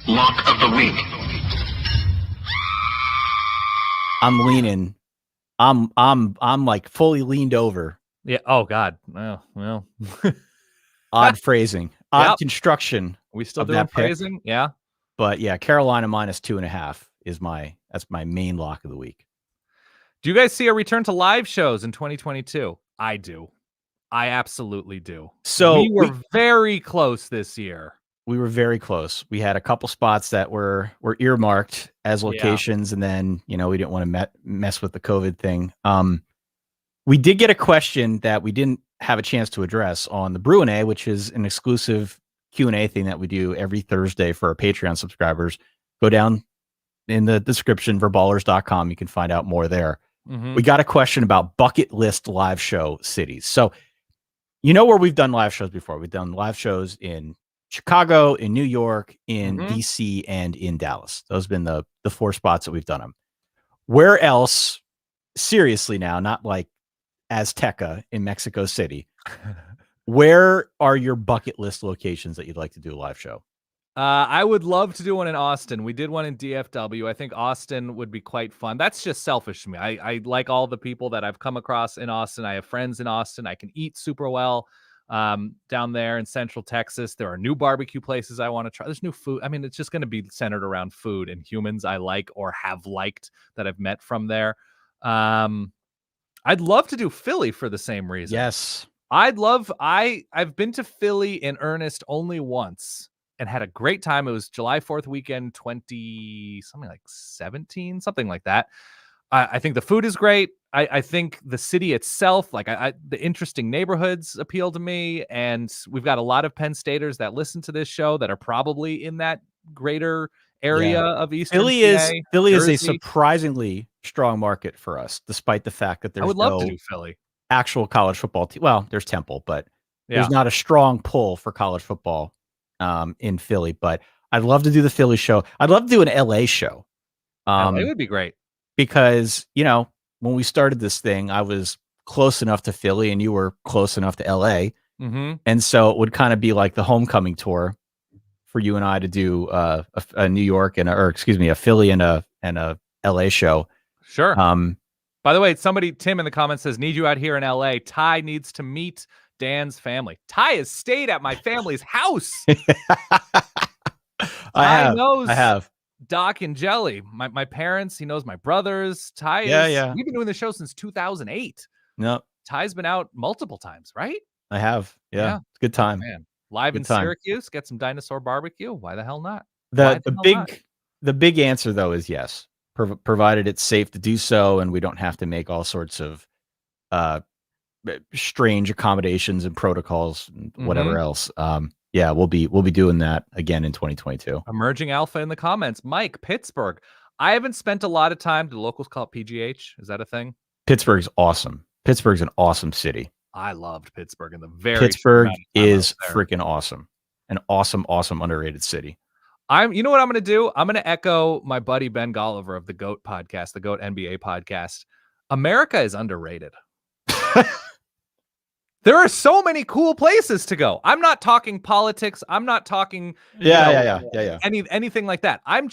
Lock of the week. I'm leaning. I'm like fully leaned over. Yeah. Oh God. Well. Odd phrasing. Odd construction. We still doing phrasing? Yeah. But yeah, Carolina -2.5 is that's my main lock of the week. Do you guys see a return to live shows in 2022? I do. I absolutely do. So we were very close this year. We were very close. We had a couple spots that were earmarked as locations, and then we didn't want to mess with the COVID thing. We did get a question that we didn't have a chance to address on the Bruin, which is an exclusive Q&A thing that we do every Thursday for our Patreon subscribers. Go down in the description, verballers.com. You can find out more there. Mm-hmm. We got a question about bucket list live show cities. So, where we've done live shows before. We've done live shows in Chicago, in New York, in DC, and in Dallas. Those have been the 4 spots that we've done them. Where else, seriously now, not like Azteca in Mexico City, where are your bucket list locations that you'd like to do a live show? I would love to do one in Austin. We did one in DFW. I think Austin would be quite fun. That's just selfish to me. I like all the people that I've come across in Austin. I have friends in Austin. I can eat super well down there in Central Texas. There are new barbecue places I want to try. There's new food. I mean, it's just going to be centered around food and humans I like or have liked that I've met from there. I'd love to do Philly for the same reason. Yes. I've been to Philly in earnest only once and had a great time. It was July 4th weekend, 17, something like that. I think the food is great. I think the city itself, the interesting neighborhoods appeal to me. And we've got a lot of Penn Staters that listen to this show that are probably in that greater area of Eastern PA. Philly is a surprisingly strong market for us, despite the fact that there's I would love to do Philly. Actual college football team. Well, there's Temple, but there's not a strong pull for college football in Philly. But I'd love to do the Philly show. I'd love to do an LA show. LA would be great. Because, when we started this thing, I was close enough to Philly and you were close enough to LA. Mm-hmm. And so it would kind of be like the homecoming tour for you and I to do a New York a Philly and a LA show. Sure. By the way, Tim in the comments says, need you out here in LA. Ty needs to meet Dan's family. Ty has stayed at my family's house. I knows have. Doc and Jelly, my parents, he knows my brothers. Ty we've been doing the show since 2008. No, Ty's been out multiple times, right? I have. Yeah. It's a good time. Man, live in Syracuse, get some dinosaur barbecue. Why the hell not? The big answer though is yes, provided it's safe to do so, and we don't have to make all sorts of strange accommodations and protocols and whatever else. Yeah, we'll be doing that again in 2022. Emerging Alpha in the comments. Mike, Pittsburgh. I haven't spent a lot of time. Do locals call it PGH? Is that a thing? Pittsburgh's awesome. Pittsburgh's an awesome city. I loved Pittsburgh in the very Pittsburgh short amount of time I was is there. freaking awesome. An awesome underrated city. You know what I'm going to do? I'm going to echo my buddy Ben Golliver of the GOAT podcast, the GOAT NBA podcast. America is underrated. There are so many cool places to go. I'm not talking politics. I'm not talking anything like that. I'm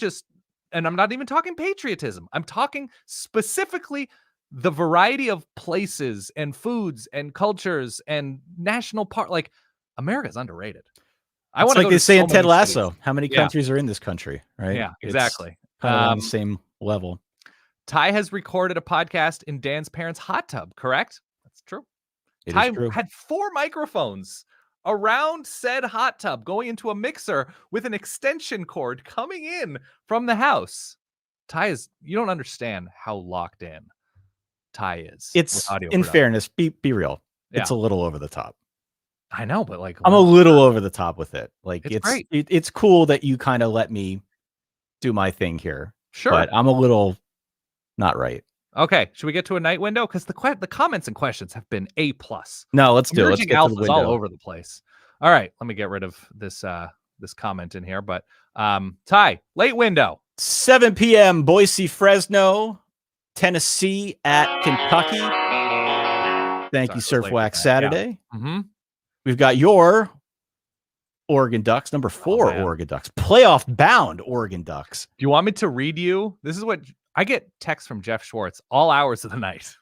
not even talking patriotism. I'm talking specifically the variety of places and foods and cultures and national park. Like, America's underrated. I want, like they say in Ted Lasso, how many countries are in this country, right? Yeah, exactly. It's kind of on the same level. Ty has recorded a podcast in Dan's parents' hot tub, correct? That's true. Ty had 4 microphones around said hot tub going into a mixer with an extension cord coming in from the house. You don't understand how locked in Ty is. It's, in fairness, be real. Yeah. It's a little over the top. I know, but like I'm a little over the top with it. Like it's great. It's cool that you kind of let me do my thing here. Sure. But I'm a little not right. Okay, should we get to a night window? Because the comments and questions have been A+. No, let's do it. Let's get to the window. All over the place. All right, let me get rid of this this comment in here. But Ty, late window. 7 p.m. Boise, Fresno, Tennessee at Kentucky. Thank you, Surf Wax Saturday. Yeah. Mm-hmm. We've got your Oregon Ducks, number 4 Oregon Ducks, playoff bound Oregon Ducks. Do you want me to read you? This is what I get texts from Jeff Schwartz all hours of the night.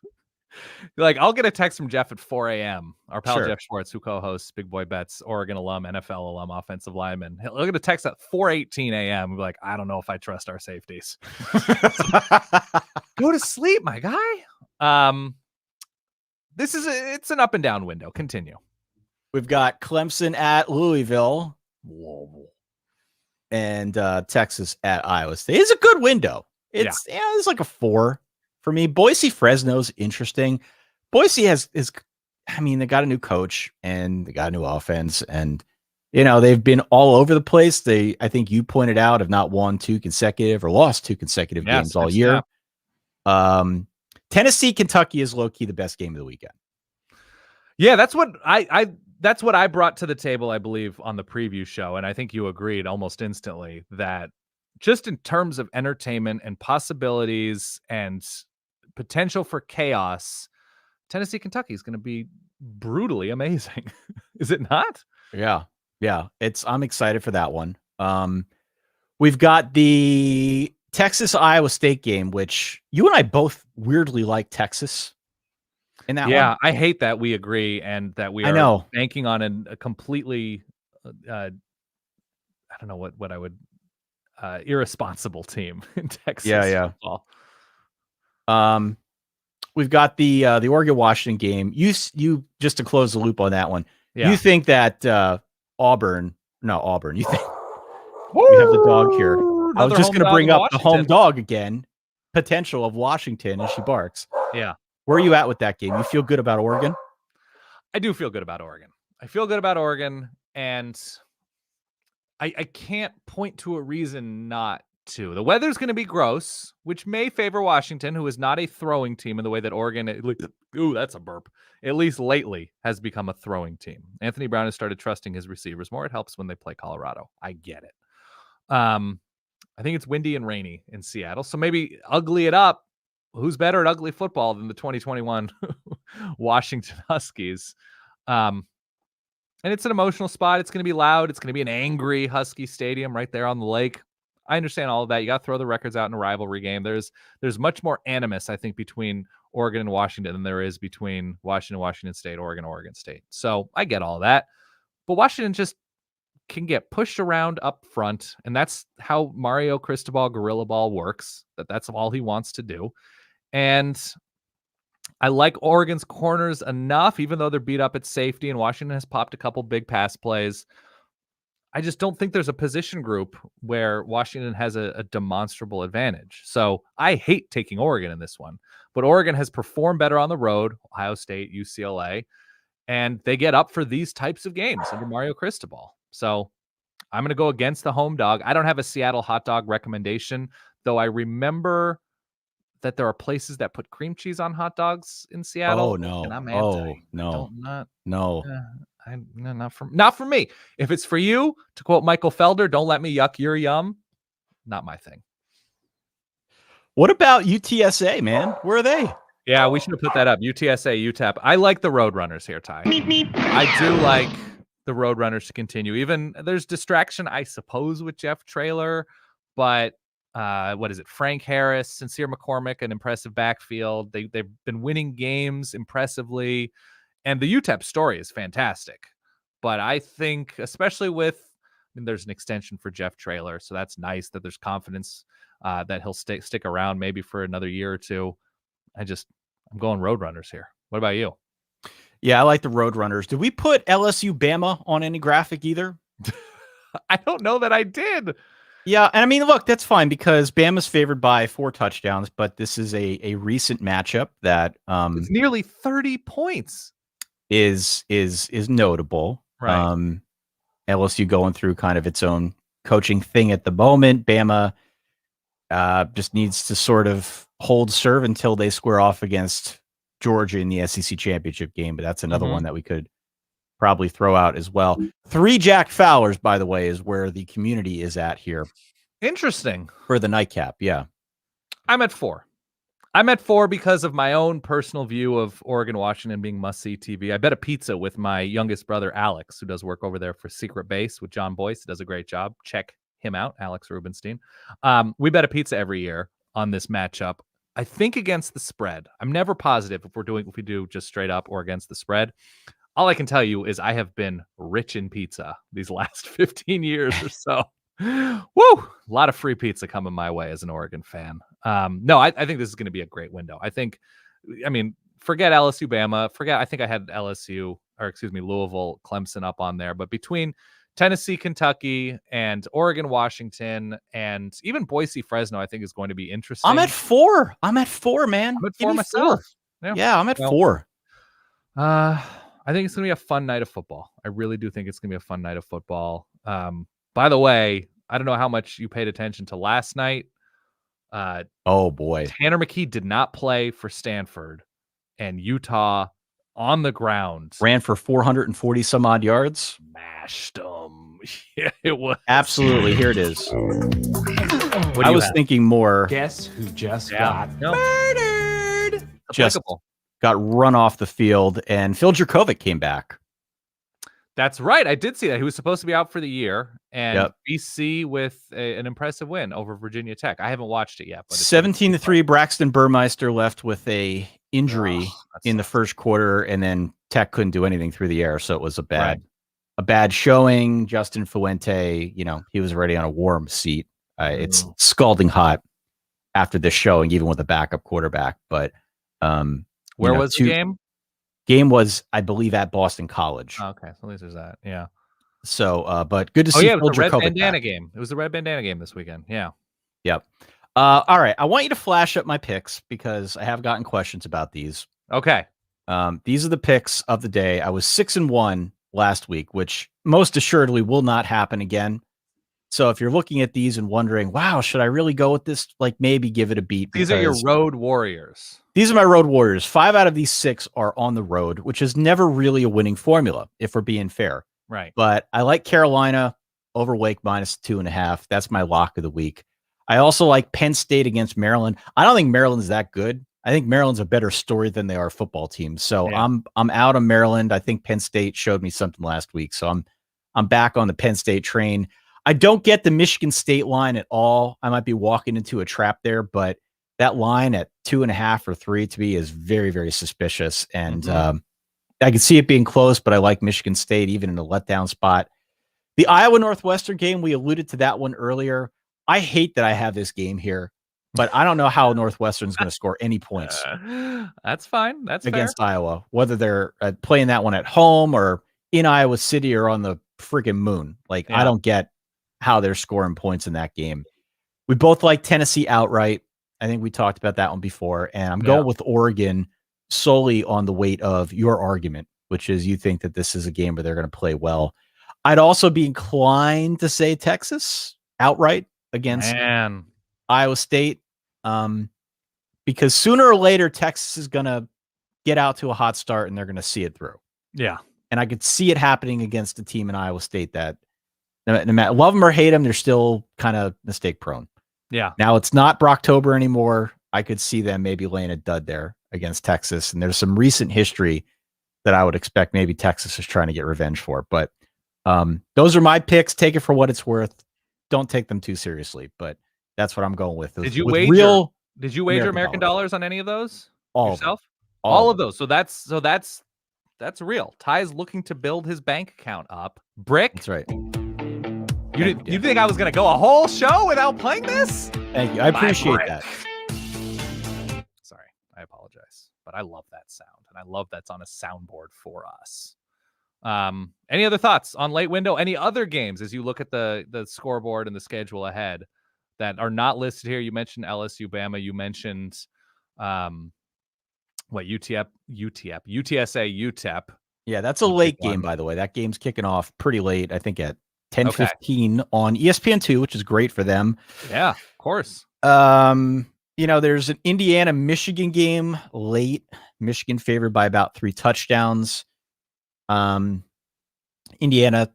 Like, I'll get a text from Jeff at 4 a.m. Our pal Jeff Schwartz, who co-hosts Big Boy Bets, Oregon alum, NFL alum, offensive lineman. He'll get a text at 4:18 a.m. We'll be like, I don't know if I trust our safeties. Go to sleep, my guy. It's an up and down window. Continue. We've got Clemson at Louisville. And Texas at Iowa State. It's a good window. It's like a 4 for me. Boise Fresno's interesting. Boise they got a new coach and they got a new offense, and they've been all over the place. I think you pointed out, have not won 2 consecutive or lost 2 consecutive games all year. Tennessee, Kentucky is low key the best game of the weekend. Yeah, that's what I brought to the table, I believe, on the preview show, and I think you agreed almost instantly that just in terms of entertainment and possibilities and potential for chaos, Tennessee, Kentucky is going to be brutally amazing. Is it not? Yeah. I'm excited for that one. We've got the Texas Iowa State game, which you and I both weirdly like Texas in that one. I hate that we agree and that we are banking on a completely I don't know what I would irresponsible team in Texas football. We've got the Oregon Washington game. You just to close the loop on that one. You think that Auburn? You think we have the dog here? I was just going to bring up the home dog again. Potential of Washington, and she barks. Yeah. Where are you at with that game? You feel good about Oregon? I do feel good about Oregon. I feel good about Oregon, and I can't point to a reason not to. The weather's going to be gross, which may favor Washington, who is not a throwing team in the way that Oregon, that's a burp, at least lately, has become a throwing team. Anthony Brown has started trusting his receivers more. It helps when they play Colorado. I get it. I think it's windy and rainy in Seattle, so maybe ugly it up. Who's better at ugly football than the 2021 Washington Huskies? And it's an emotional spot. It's going to be loud. It's going to be an angry Husky stadium right there on the lake. I understand all of that. You got to throw the records out in a rivalry game. There's much more animus, I think, between Oregon and Washington than there is between Washington State, Oregon State. So I get all that. But Washington just can get pushed around up front, and that's how Mario Cristobal Gorilla Ball works. That's all he wants to do. And I like Oregon's corners enough, even though they're beat up at safety, and Washington has popped a couple big pass plays. I just don't think there's a position group where Washington has a demonstrable advantage. So I hate taking Oregon in this one, but Oregon has performed better on the road, Ohio State, UCLA, and they get up for these types of games under Mario Cristobal. So I'm going to go against the home dog. I don't have a Seattle hot dog recommendation, though I remember that there are places that put cream cheese on hot dogs in Seattle. Oh no! And I'm anti. Oh no! No! Not for me. If it's for you, to quote Michael Felder, don't let me yuck your yum. Not my thing. What about UTSA, man? Where are they? Yeah, we should have put that up. UTSA, UTEP. I like the Roadrunners here, Ty. I do like the Roadrunners to continue. Even there's distraction, I suppose, with Jeff Traylor, but what is it? Frank Harris, Sincere McCormick, an impressive backfield. They've been winning games impressively, and the UTEP story is fantastic. But I think, especially there's an extension for Jeff Traylor, so that's nice that there's confidence that he'll stick around maybe for another year or two. I'm going Roadrunners here. What about you? Yeah, I like the Roadrunners. Did we put LSU Bama on any graphic either? I don't know that I did. Yeah, and I mean, look, that's fine because Bama's favored by 4 touchdowns, but this is a recent matchup that it's nearly 30 points. Is notable. Right. LSU going through kind of its own coaching thing at the moment. Bama just needs to sort of hold serve until they square off against Georgia in the SEC championship game, but that's another one that we could probably throw out as well. 3 Jack Fowlers, by the way, is where the community is at here. Interesting. For the nightcap, yeah. I'm at 4. I'm at 4 because of my own personal view of Oregon, Washington being must-see TV. I bet a pizza with my youngest brother, Alex, who does work over there for Secret Base with John Boyce. He does a great job. Check him out, Alex Rubenstein. We bet a pizza every year on this matchup. I think against the spread. I'm never positive if we do just straight up or against the spread. All I can tell you is I have been rich in pizza these last 15 years or so. Woo! A lot of free pizza coming my way as an Oregon fan. No, I think this is going to be a great window. Forget LSU, Bama. I think I had Louisville, Clemson up on there. But between Tennessee, Kentucky, and Oregon, Washington, and even Boise, Fresno, I think is going to be interesting. I'm at 4, man. I'm at 4 myself. 4. Yeah, I'm at 4. I think it's going to be a fun night of football. I really do think it's going to be a fun night of football. By the way, I don't know how much you paid attention to last night. Oh, boy. Tanner McKee did not play for Stanford, and Utah on the ground ran for 440 some odd yards. Mashed them. Yeah, it was. Absolutely. Here it is. I was thinking more. Guess who just got murdered? Just got run off the field, and Phil Jurkovec came back. That's right. I did see that. He was supposed to be out for the year, and BC with an impressive win over Virginia Tech. I haven't watched it yet. But 17-3, Braxton Burmeister left with a injury in the first quarter, and then Tech couldn't do anything through the air, so it was a bad showing. Justin Fuente, he was already on a warm seat. It's scalding hot after this showing, even with a backup quarterback. But where was the game? Game was, I believe, at Boston College. Okay, so at least there's that. Yeah. So, but good to see. Yeah, it was the red bandana game. It was the red bandana game this weekend. Yeah. Yep. All right. I want you to flash up my picks because I have gotten questions about these. Okay. These are the picks of the day. I was 6-1 last week, which most assuredly will not happen again. So if you're looking at these and wondering, wow, should I really go with this? Like maybe give it a beat. These are your road warriors. These are my road warriors. 5 out of these 6 are on the road, which is never really a winning formula, if we're being fair. Right. But I like Carolina over Wake -2.5. That's my lock of the week. I also like Penn State against Maryland. I don't think Maryland's that good. I think Maryland's a better story than they are football teams. So I'm out on Maryland. I think Penn State showed me something last week. So I'm back on the Penn State train. I don't get the Michigan State line at all. I might be walking into a trap there, but that line at 2.5 or 3 to me is very, very suspicious. And I can see it being close, but I like Michigan State even in a letdown spot. The Iowa Northwestern game, we alluded to that one earlier. I hate that I have this game here, but I don't know how Northwestern's going to score any points. That's fine. That's against fair. Iowa, whether they're playing that one at home or in Iowa City or on the freaking moon. Like, I don't get how they're scoring points in that game. We both like Tennessee outright. I think we talked about that one before, and I'm going with Oregon solely on the weight of your argument, which is you think that this is a game where they're going to play well. I'd also be inclined to say Texas outright against Iowa State, because sooner or later Texas is going to get out to a hot start and they're going to see it through. Yeah. And I could see it happening against a team in Iowa State that no matter love them or hate them, they're still kind of mistake prone. Yeah. Now it's not Brocktober anymore. I could see them maybe laying a dud there against Texas. And there's some recent history that I would expect maybe Texas is trying to get revenge for. But those are my picks. Take it for what it's worth. Don't take them too seriously, but that's what I'm going with. Did you with wager American dollars on any of those? All yourself? All of those. So that's real. Ty's looking to build his bank account up. Brick. That's right. You think I was going to go a whole show without playing this? Thank you. I appreciate that. Sorry, I apologize, but I love that sound, and I love that's on a soundboard for us. Any other thoughts on late window? Any other games as you look at the scoreboard and the schedule ahead that are not listed here? You mentioned LSU, Bama. You mentioned UTSA, UTEP. Yeah, that's a late game, by the way. That game's kicking off pretty late, I think at 10:15 on ESPN2, which is great for them. Yeah, of course. There's an Indiana-Michigan game late. Michigan favored by about 3 touchdowns. Indiana,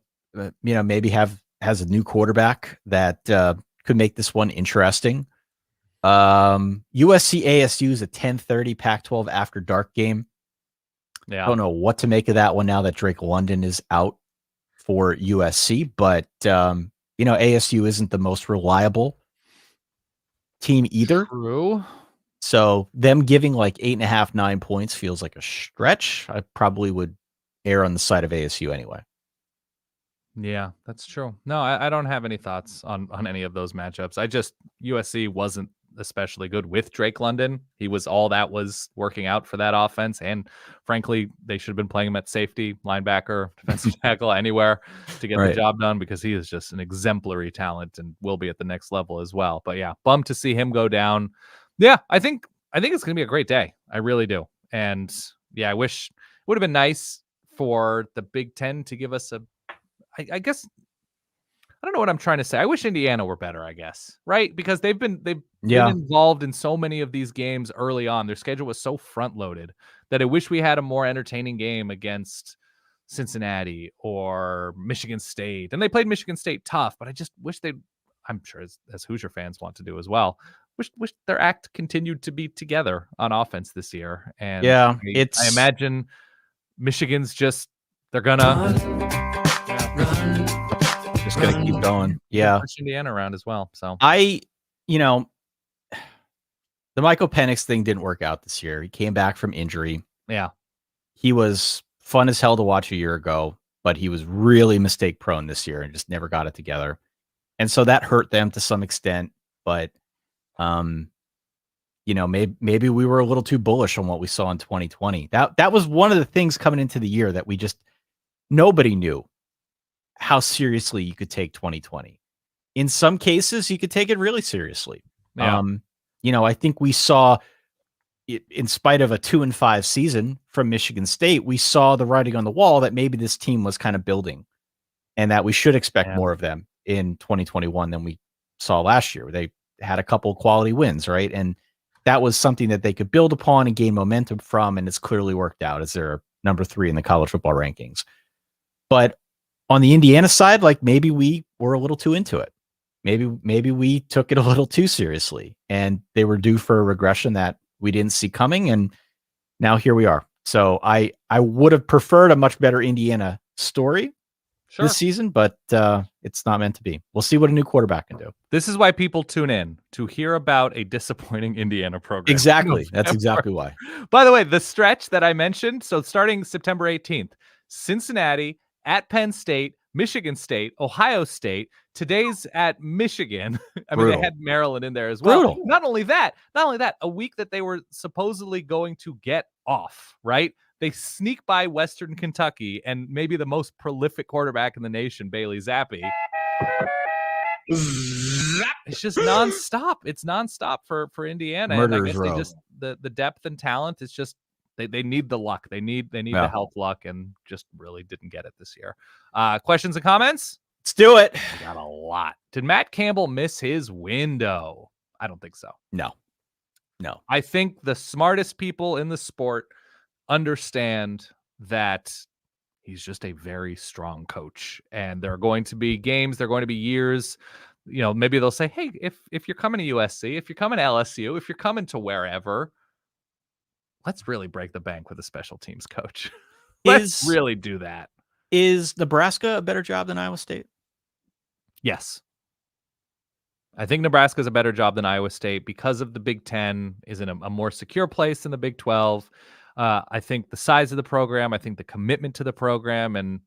maybe has a new quarterback that could make this one interesting. USC ASU is a 10:30 Pac-12 after dark game. Yeah, I don't know what to make of that one now that Drake London is out for USC, but ASU isn't the most reliable team either. True. So them giving like 8.5, 9 points feels like a stretch. I probably would err on the side of ASU anyway. Yeah, that's true. No, I don't have any thoughts on any of those matchups. USC wasn't especially good with Drake London. He was all that was working out for that offense. And frankly, they should have been playing him at safety, linebacker, defensive tackle, anywhere to get the job done, because he is just an exemplary talent and will be at the next level as well. But yeah, bummed to see him go down. Yeah, I think it's going to be a great day. I really do. And yeah, I wish it would have been nice for the Big Ten to give us I guess I don't know what I'm trying to say. I wish Indiana were better, I guess, right? Because they've been involved in so many of these games early on. Their schedule was so front loaded that I wish we had a more entertaining game against Cincinnati or Michigan State. And they played Michigan State tough, but I just wish I'm sure as Hoosier fans want to do as well, wish their act continued to be together on offense this year. And yeah, I imagine Michigan's they're gonna keep going. Yeah. Push Indiana around as well. So the Michael Penix thing didn't work out this year. He came back from injury. Yeah. He was fun as hell to watch a year ago, but he was really mistake prone this year and just never got it together. And so that hurt them to some extent, but maybe we were a little too bullish on what we saw in 2020. That was one of the things coming into the year that nobody knew how seriously you could take 2020. In some cases, you could take it really seriously. Yeah. I think we saw it, in spite of a 2-5 season from Michigan State, we saw the writing on the wall that maybe this team was kind of building and that we should expect more of them in 2021 than we saw last year. They had a couple of quality wins, right? And that was something that they could build upon and gain momentum from, and it's clearly worked out as they're number 3 in the college football rankings. But on the Indiana side, maybe we were a little too into it. Maybe we took it a little too seriously, and they were due for a regression that we didn't see coming, and now here we are. So I would have preferred a much better Indiana story this season, but it's not meant to be. We'll see what a new quarterback can do. This is why people tune in, to hear about a disappointing Indiana program. Exactly. That's exactly why. By the way, the stretch that I mentioned, so starting September 18th, Cincinnati, at Penn State, Michigan State, Ohio State. Today's at Michigan. I mean, they had Maryland in there as well. Brutal. Not only that, a week that they were supposedly going to get off, right? They sneak by Western Kentucky and maybe the most prolific quarterback in the nation, Bailey Zappi. It's just nonstop. It's nonstop for Indiana. Murderers and I guess row. they just the depth and talent is just they need the luck. They need the health luck, and just really didn't get it this year. Questions and comments? Let's do it. We got a lot. Did Matt Campbell miss his window? I don't think so. No. No. I think the smartest people in the sport understand that he's just a very strong coach, and there are going to be games, there are going to be years, maybe they'll say, hey, if you're coming to USC, if you're coming to LSU, if you're coming to wherever, let's really break the bank with a special teams coach. Let's really do that. Is Nebraska a better job than Iowa State? Yes. I think Nebraska is a better job than Iowa State because of the Big Ten is in a more secure place than the Big 12. I think the size of the program, I think the commitment to the program, and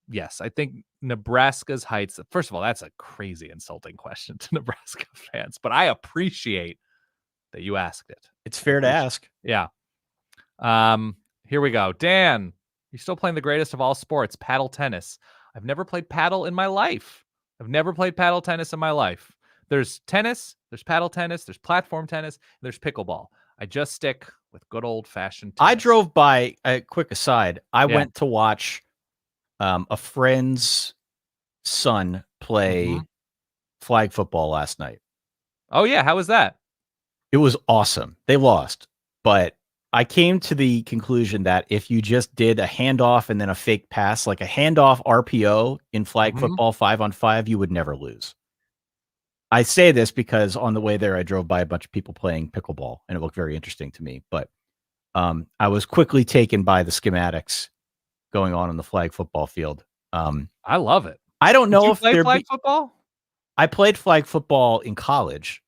yes, I think Nebraska's heights. First of all, that's a crazy insulting question to Nebraska fans, but I appreciate that you asked it. It's fair to ask. Yeah. Here we go. Dan, you're still playing the greatest of all sports, paddle tennis. I've never played paddle in my life. I've never played paddle tennis in my life. There's tennis, there's paddle tennis, there's platform tennis, and there's pickleball. I just stick with good old-fashioned tennis. I drove by, a quick aside, I went to watch a friend's son play flag football last night. Oh, yeah. How was that? It was awesome. They lost, but I came to the conclusion that if you just did a handoff and then a fake pass, like a handoff RPO in flag football 5-on-5, you would never lose. I say this because on the way there, I drove by a bunch of people playing pickleball, and it looked very interesting to me. But I was quickly taken by the schematics going on the flag football field. I love it. I don't know if there flag football. I played flag football in college.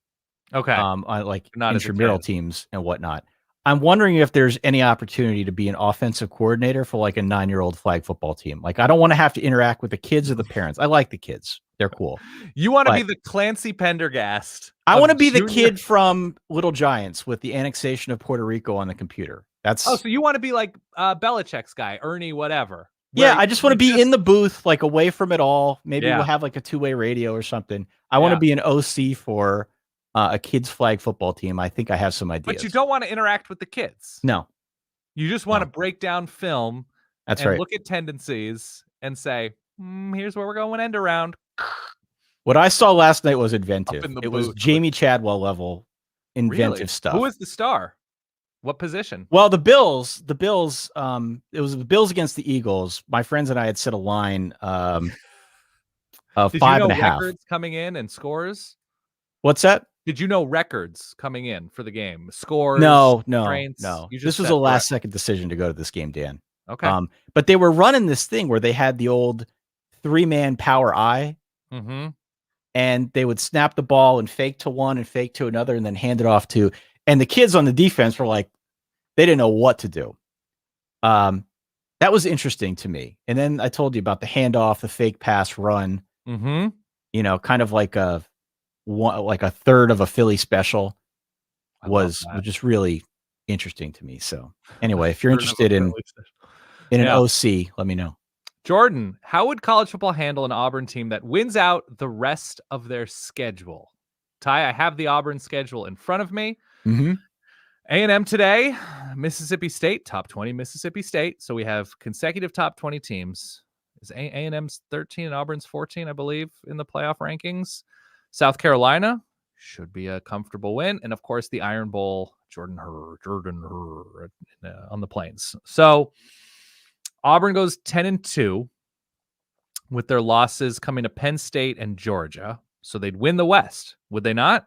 Okay. I like not intramural teams and whatnot. I'm wondering if there's any opportunity to be an offensive coordinator for like a 9-year-old flag football team. Like, I don't want to have to interact with the kids or the parents. I like the kids. They're cool. You want to be the Clancy Pendergast. I want to be the kid from Little Giants with the annexation of Puerto Rico on the computer. So you want to be like Belichick's guy, Ernie, whatever. Yeah, I just want to be in the booth, like away from it all. Maybe we'll have like a two-way radio or something. I want to be an OC for a kids flag football team. I think I have some ideas. But you don't want to interact with the kids. No. You just want to break down film. That's and right. Look at tendencies and say, here's where we're going end around. What I saw last night was inventive. It was booth. Jamie Chadwell level inventive stuff. Who was the star? What position? Well, the Bills, it was the Bills against the Eagles. My friends and I had set a line of Did 5.5 records coming in and scores? What's that? Did you know records coming in for the game? Scores? No. This was a last second decision to go to this game, Dan. Okay. But they were running this thing where they had the old 3-man power eye. Mm-hmm. And they would snap the ball and fake to one and fake to another and then hand it off to, and the kids on the defense were like, they didn't know what to do. That was interesting to me. And then I told you about the handoff, the fake pass run, kind of like a third of a Philly special was just really interesting to me. So anyway, if you're interested in an OC, let me know. Jordan, how would college football handle an Auburn team that wins out the rest of their schedule? Ty, I have the Auburn schedule in front of me. A&M today, Mississippi State, top 20 Mississippi State. So we have consecutive top 20 teams. Is A&M's 13 and Auburn's 14, I believe, in the playoff rankings. South Carolina should be a comfortable win. And, of course, the Iron Bowl, Jordan Hur on the Plains. So Auburn goes 10-2 with their losses coming to Penn State and Georgia. So they'd win the West, would they not?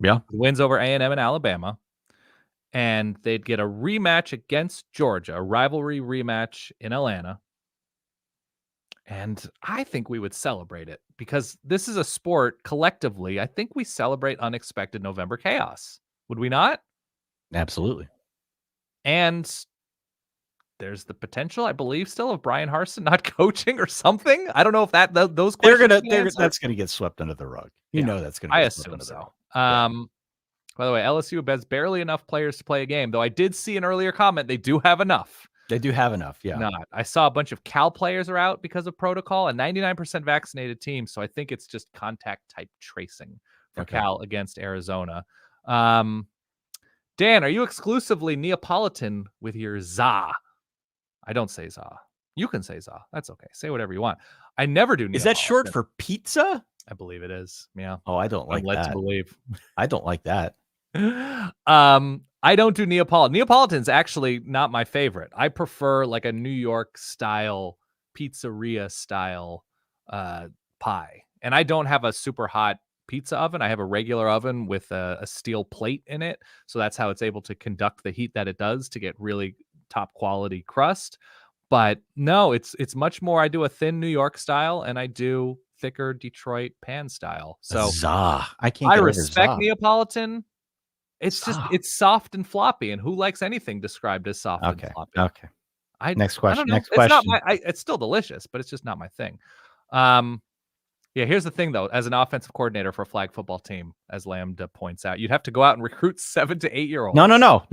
Yeah. Wins over A&M and Alabama. And they'd get a rematch against Georgia, a rivalry rematch in Atlanta. And I think we would celebrate it because this is a sport collectively. I think we celebrate unexpected November chaos. Would we not? Absolutely. And there's the potential, I believe, still of Brian Harsin not coaching or something. I don't know if those questions that's gonna get swept under the rug. You know that's gonna. I assume so. By the way, LSU has barely enough players to play a game, though. I did see an earlier comment; they do have enough. They do have enough. Yeah. Not. I saw a bunch of Cal players are out because of protocol, a 99% vaccinated team. So I think it's just contact type tracing for Cal against Arizona. Dan, are you exclusively Neapolitan with your za? I don't say za. You can say za. That's okay. Say whatever you want. I never do Neapolitan. Is that short for pizza? I believe it is. Yeah. Oh, I don't like I'm led that. to believe. I don't like that. I don't do Neapolitan. Neapolitan's actually not my favorite. I prefer like a New York style pizzeria style pie. And I don't have a super hot pizza oven. I have a regular oven with a steel plate in it. So that's how it's able to conduct the heat that it does to get really top quality crust. But no, it's much more. I do a thin New York style and I do thicker Detroit pan style. So I can't I get over respect za. Neapolitan. It's just Za. it's soft and floppy, and who likes anything described as soft and Okay. floppy? Okay. Next I question. don't know. Next It's not question. it's still delicious, but it's just not my thing. Yeah, here's the thing though. As an offensive coordinator for a flag football team, as Lambda points out, you'd have to go out and recruit 7 to 8 year olds. No. all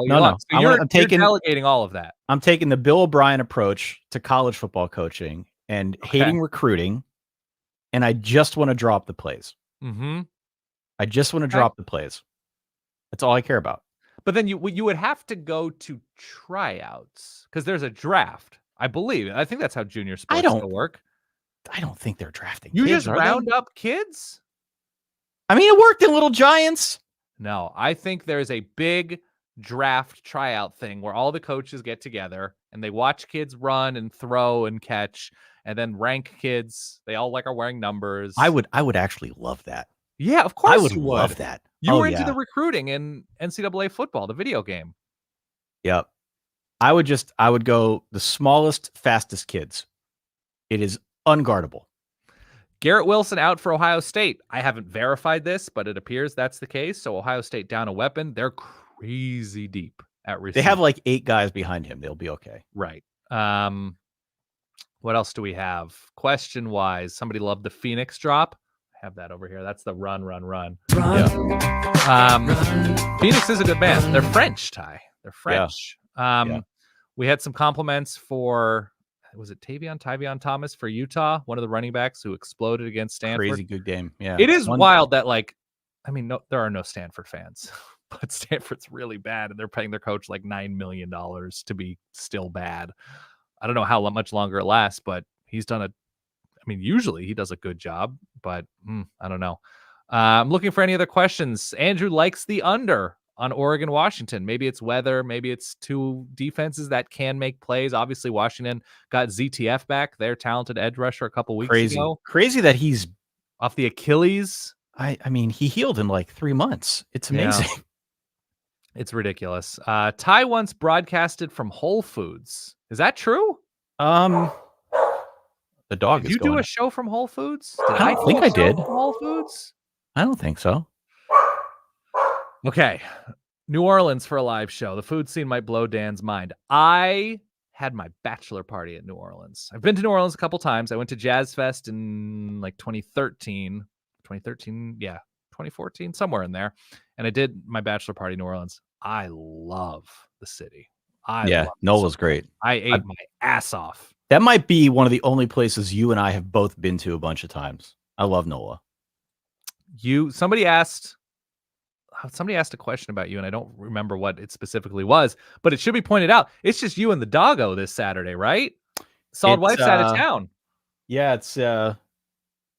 year long. So you're delegating all of that. I'm taking the Bill O'Brien approach to college football coaching and hating recruiting, and I just want to drop the plays. Mm-hmm. I just want to drop the plays. That's all I care about. But then you would have to go to tryouts because there's a draft, I believe. I think that's how junior sports still work. I don't think they're drafting You kids, just round up kids? I mean, it worked in Little Giants. No, I think there's a big draft tryout thing where all the coaches get together and they watch kids run and throw and catch and then rank kids. They all are wearing numbers. I would actually love that. Yeah, of course I would you love that. You were into the recruiting in NCAA football, the video game. Yep. I would go the smallest, fastest kids. It is unguardable. Garrett Wilson out for Ohio State. I haven't verified this, but it appears that's the case. So Ohio State down a weapon. They're crazy deep at receiver. They have like 8 guys behind him. They'll be okay. Right. What else do we have? Question-wise, somebody loved the Phoenix drop. I have that over here. That's the run. Phoenix is a good band. They're French, Ty. They're French. We had some compliments for, was it Tavion Thomas for Utah, one of the running backs who exploded against Stanford. Crazy good game. Yeah. It is wild that there are no Stanford fans, but Stanford's really bad and they're paying their coach like $9 million to be still bad. I don't know how much longer it lasts, but he's done usually he does a good job, but I don't know. I'm looking for any other questions. Andrew likes the under on Oregon, Washington. Maybe it's weather. Maybe it's 2 defenses that can make plays. Obviously, Washington got ZTF back, their talented edge rusher, a couple weeks ago. Crazy that he's off the Achilles. I mean, he healed in like 3 months. It's amazing. Yeah. It's ridiculous. Ty once broadcasted from Whole Foods. Is that true? The dog did you do a show from Whole Foods? I don't think I did. Whole Foods? I don't think so. Okay. New Orleans for a live show. The food scene might blow Dan's mind. I had my bachelor party at New Orleans. I've been to New Orleans a couple times. I went to Jazz Fest in like 2013, 2014, somewhere in there. And I did my bachelor party in New Orleans. I love the city. Nola's great. I ate my ass off. That might be one of the only places you and I have both been to a bunch of times. I love NOLA. Somebody asked a question about you, and I don't remember what it specifically was, but it should be pointed out. It's just you and the doggo this Saturday, right? Solid Wife's out of town. Yeah, it's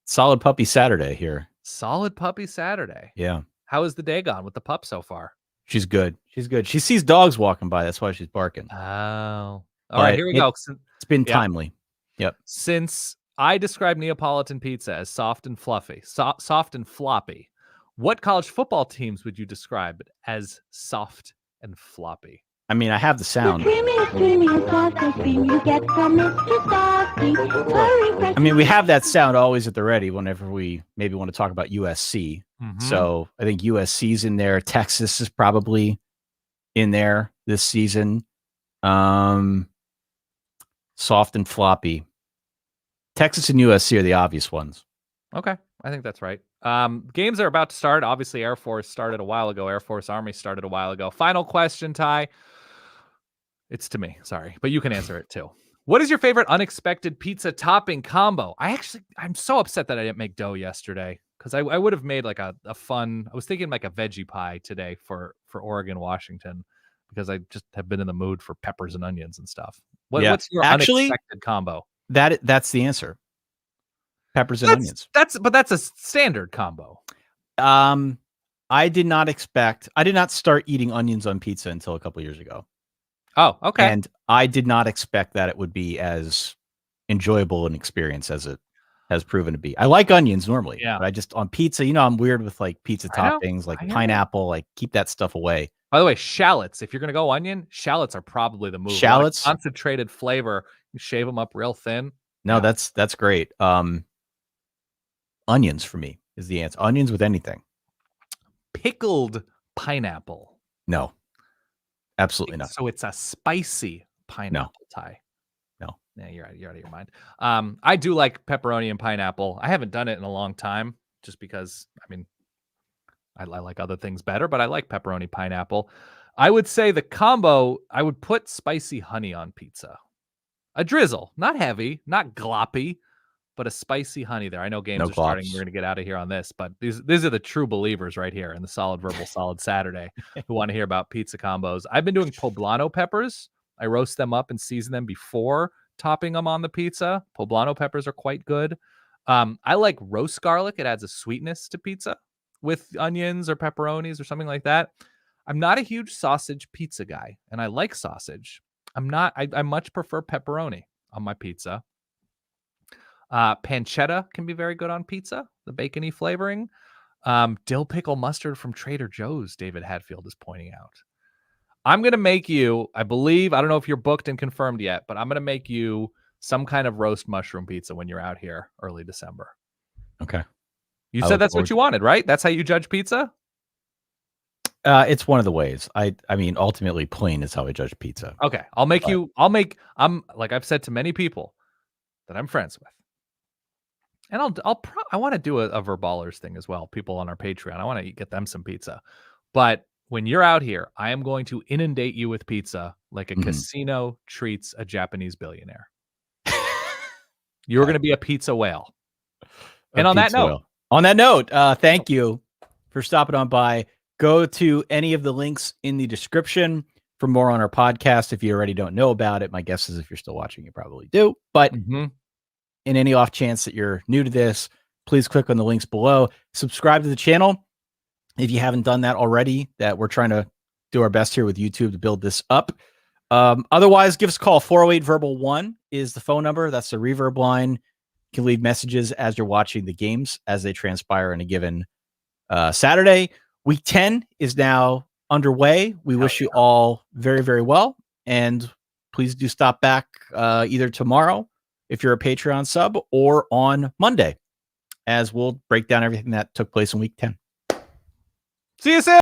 Solid Puppy Saturday here. Solid Puppy Saturday. Yeah. How is the day gone with the pup so far? She's good. She sees dogs walking by. That's why she's barking. Oh. All right, here we go. It's been timely. Yep. Since I describe Neapolitan pizza as soft and fluffy, soft and floppy, what college football teams would you describe as soft and floppy? I mean, I have the sound. I mean, we have that sound always at the ready whenever we maybe want to talk about USC. Mm-hmm. So I think USC's in there. Texas is probably in there this season. Soft and floppy. Texas and USC are the obvious ones. Okay, I think that's right. Games are about to start. Obviously, Air Force started a while ago. Air Force Army started a while ago. Final question, Ty. It's to me, sorry, but you can answer it too. What is your favorite unexpected pizza topping combo? I'm so upset that I didn't make dough yesterday because I would have made like a fun. I was thinking like a veggie pie today for Oregon, Washington, because I just have been in the mood for peppers and onions and stuff. What's your unexpected combo? That's the answer. Peppers and onions. That's a standard combo. I did not start eating onions on pizza until a couple years ago. Oh, okay. And I did not expect that it would be as enjoyable an experience as it has proven to be. I like onions normally, but I just on pizza, I'm weird with like pizza toppings, like pineapple, like keep that stuff away. By the way, shallots, if you're going to go onion, shallots are probably the move. Shallots, concentrated flavor. You shave them up real thin. No, that's great. Onions for me is the answer. Onions with anything. Pickled pineapple. No, absolutely not. So it's a spicy pineapple tie. No. Yeah, you're out of your mind. I do like pepperoni and pineapple. I haven't done it in a long time just because, I like other things better, but I like pepperoni pineapple. I would say the combo, I would put spicy honey on pizza. A drizzle, not heavy, not gloppy, but a spicy honey there. I know games are starting. We're going to get out of here on this, but these are the true believers right here in the Solid Verbal Solid Saturday who want to hear about pizza combos. I've been doing poblano peppers. I roast them up and season them before topping them on the pizza. Poblano peppers are quite good. I like roast garlic. It adds a sweetness to pizza with onions or pepperonis or something like that. I'm not a huge sausage pizza guy, and I like sausage. I much prefer pepperoni on my pizza. Pancetta can be very good on pizza, the bacony flavoring. Dill pickle mustard from Trader Joe's, David Hatfield is pointing out. I'm going to make you, I don't know if you're booked and confirmed yet, but I'm going to make you some kind of roast mushroom pizza when you're out here early December. Okay. You said that's what you wanted, right? That's how you judge pizza? It's one of the ways. I mean, ultimately plain is how I judge pizza. Okay. I'm like I've said to many people that I'm friends with. And I want to do a Verballers thing as well. People on our Patreon. I want to get them some pizza. But when you're out here, I am going to inundate you with pizza like a casino treats a Japanese billionaire. You're going to be a pizza whale. And on that note, thank you for stopping on by. Go to any of the links in the description for more on our podcast. If you already don't know about it, my guess is if you're still watching, you probably do. But in any off chance that you're new to this, please click on the links below. Subscribe to the channel if you haven't done that already. That we're trying to do our best here with YouTube to build this up. Otherwise, give us a call. 408-VERBAL-1 is the phone number. That's the reverb line. You can leave messages as you're watching the games as they transpire in a given Saturday. Week 10 is now underway. We wish you all very, very well. And please do stop back either tomorrow if you're a Patreon sub or on Monday as we'll break down everything that took place in week 10. See you soon.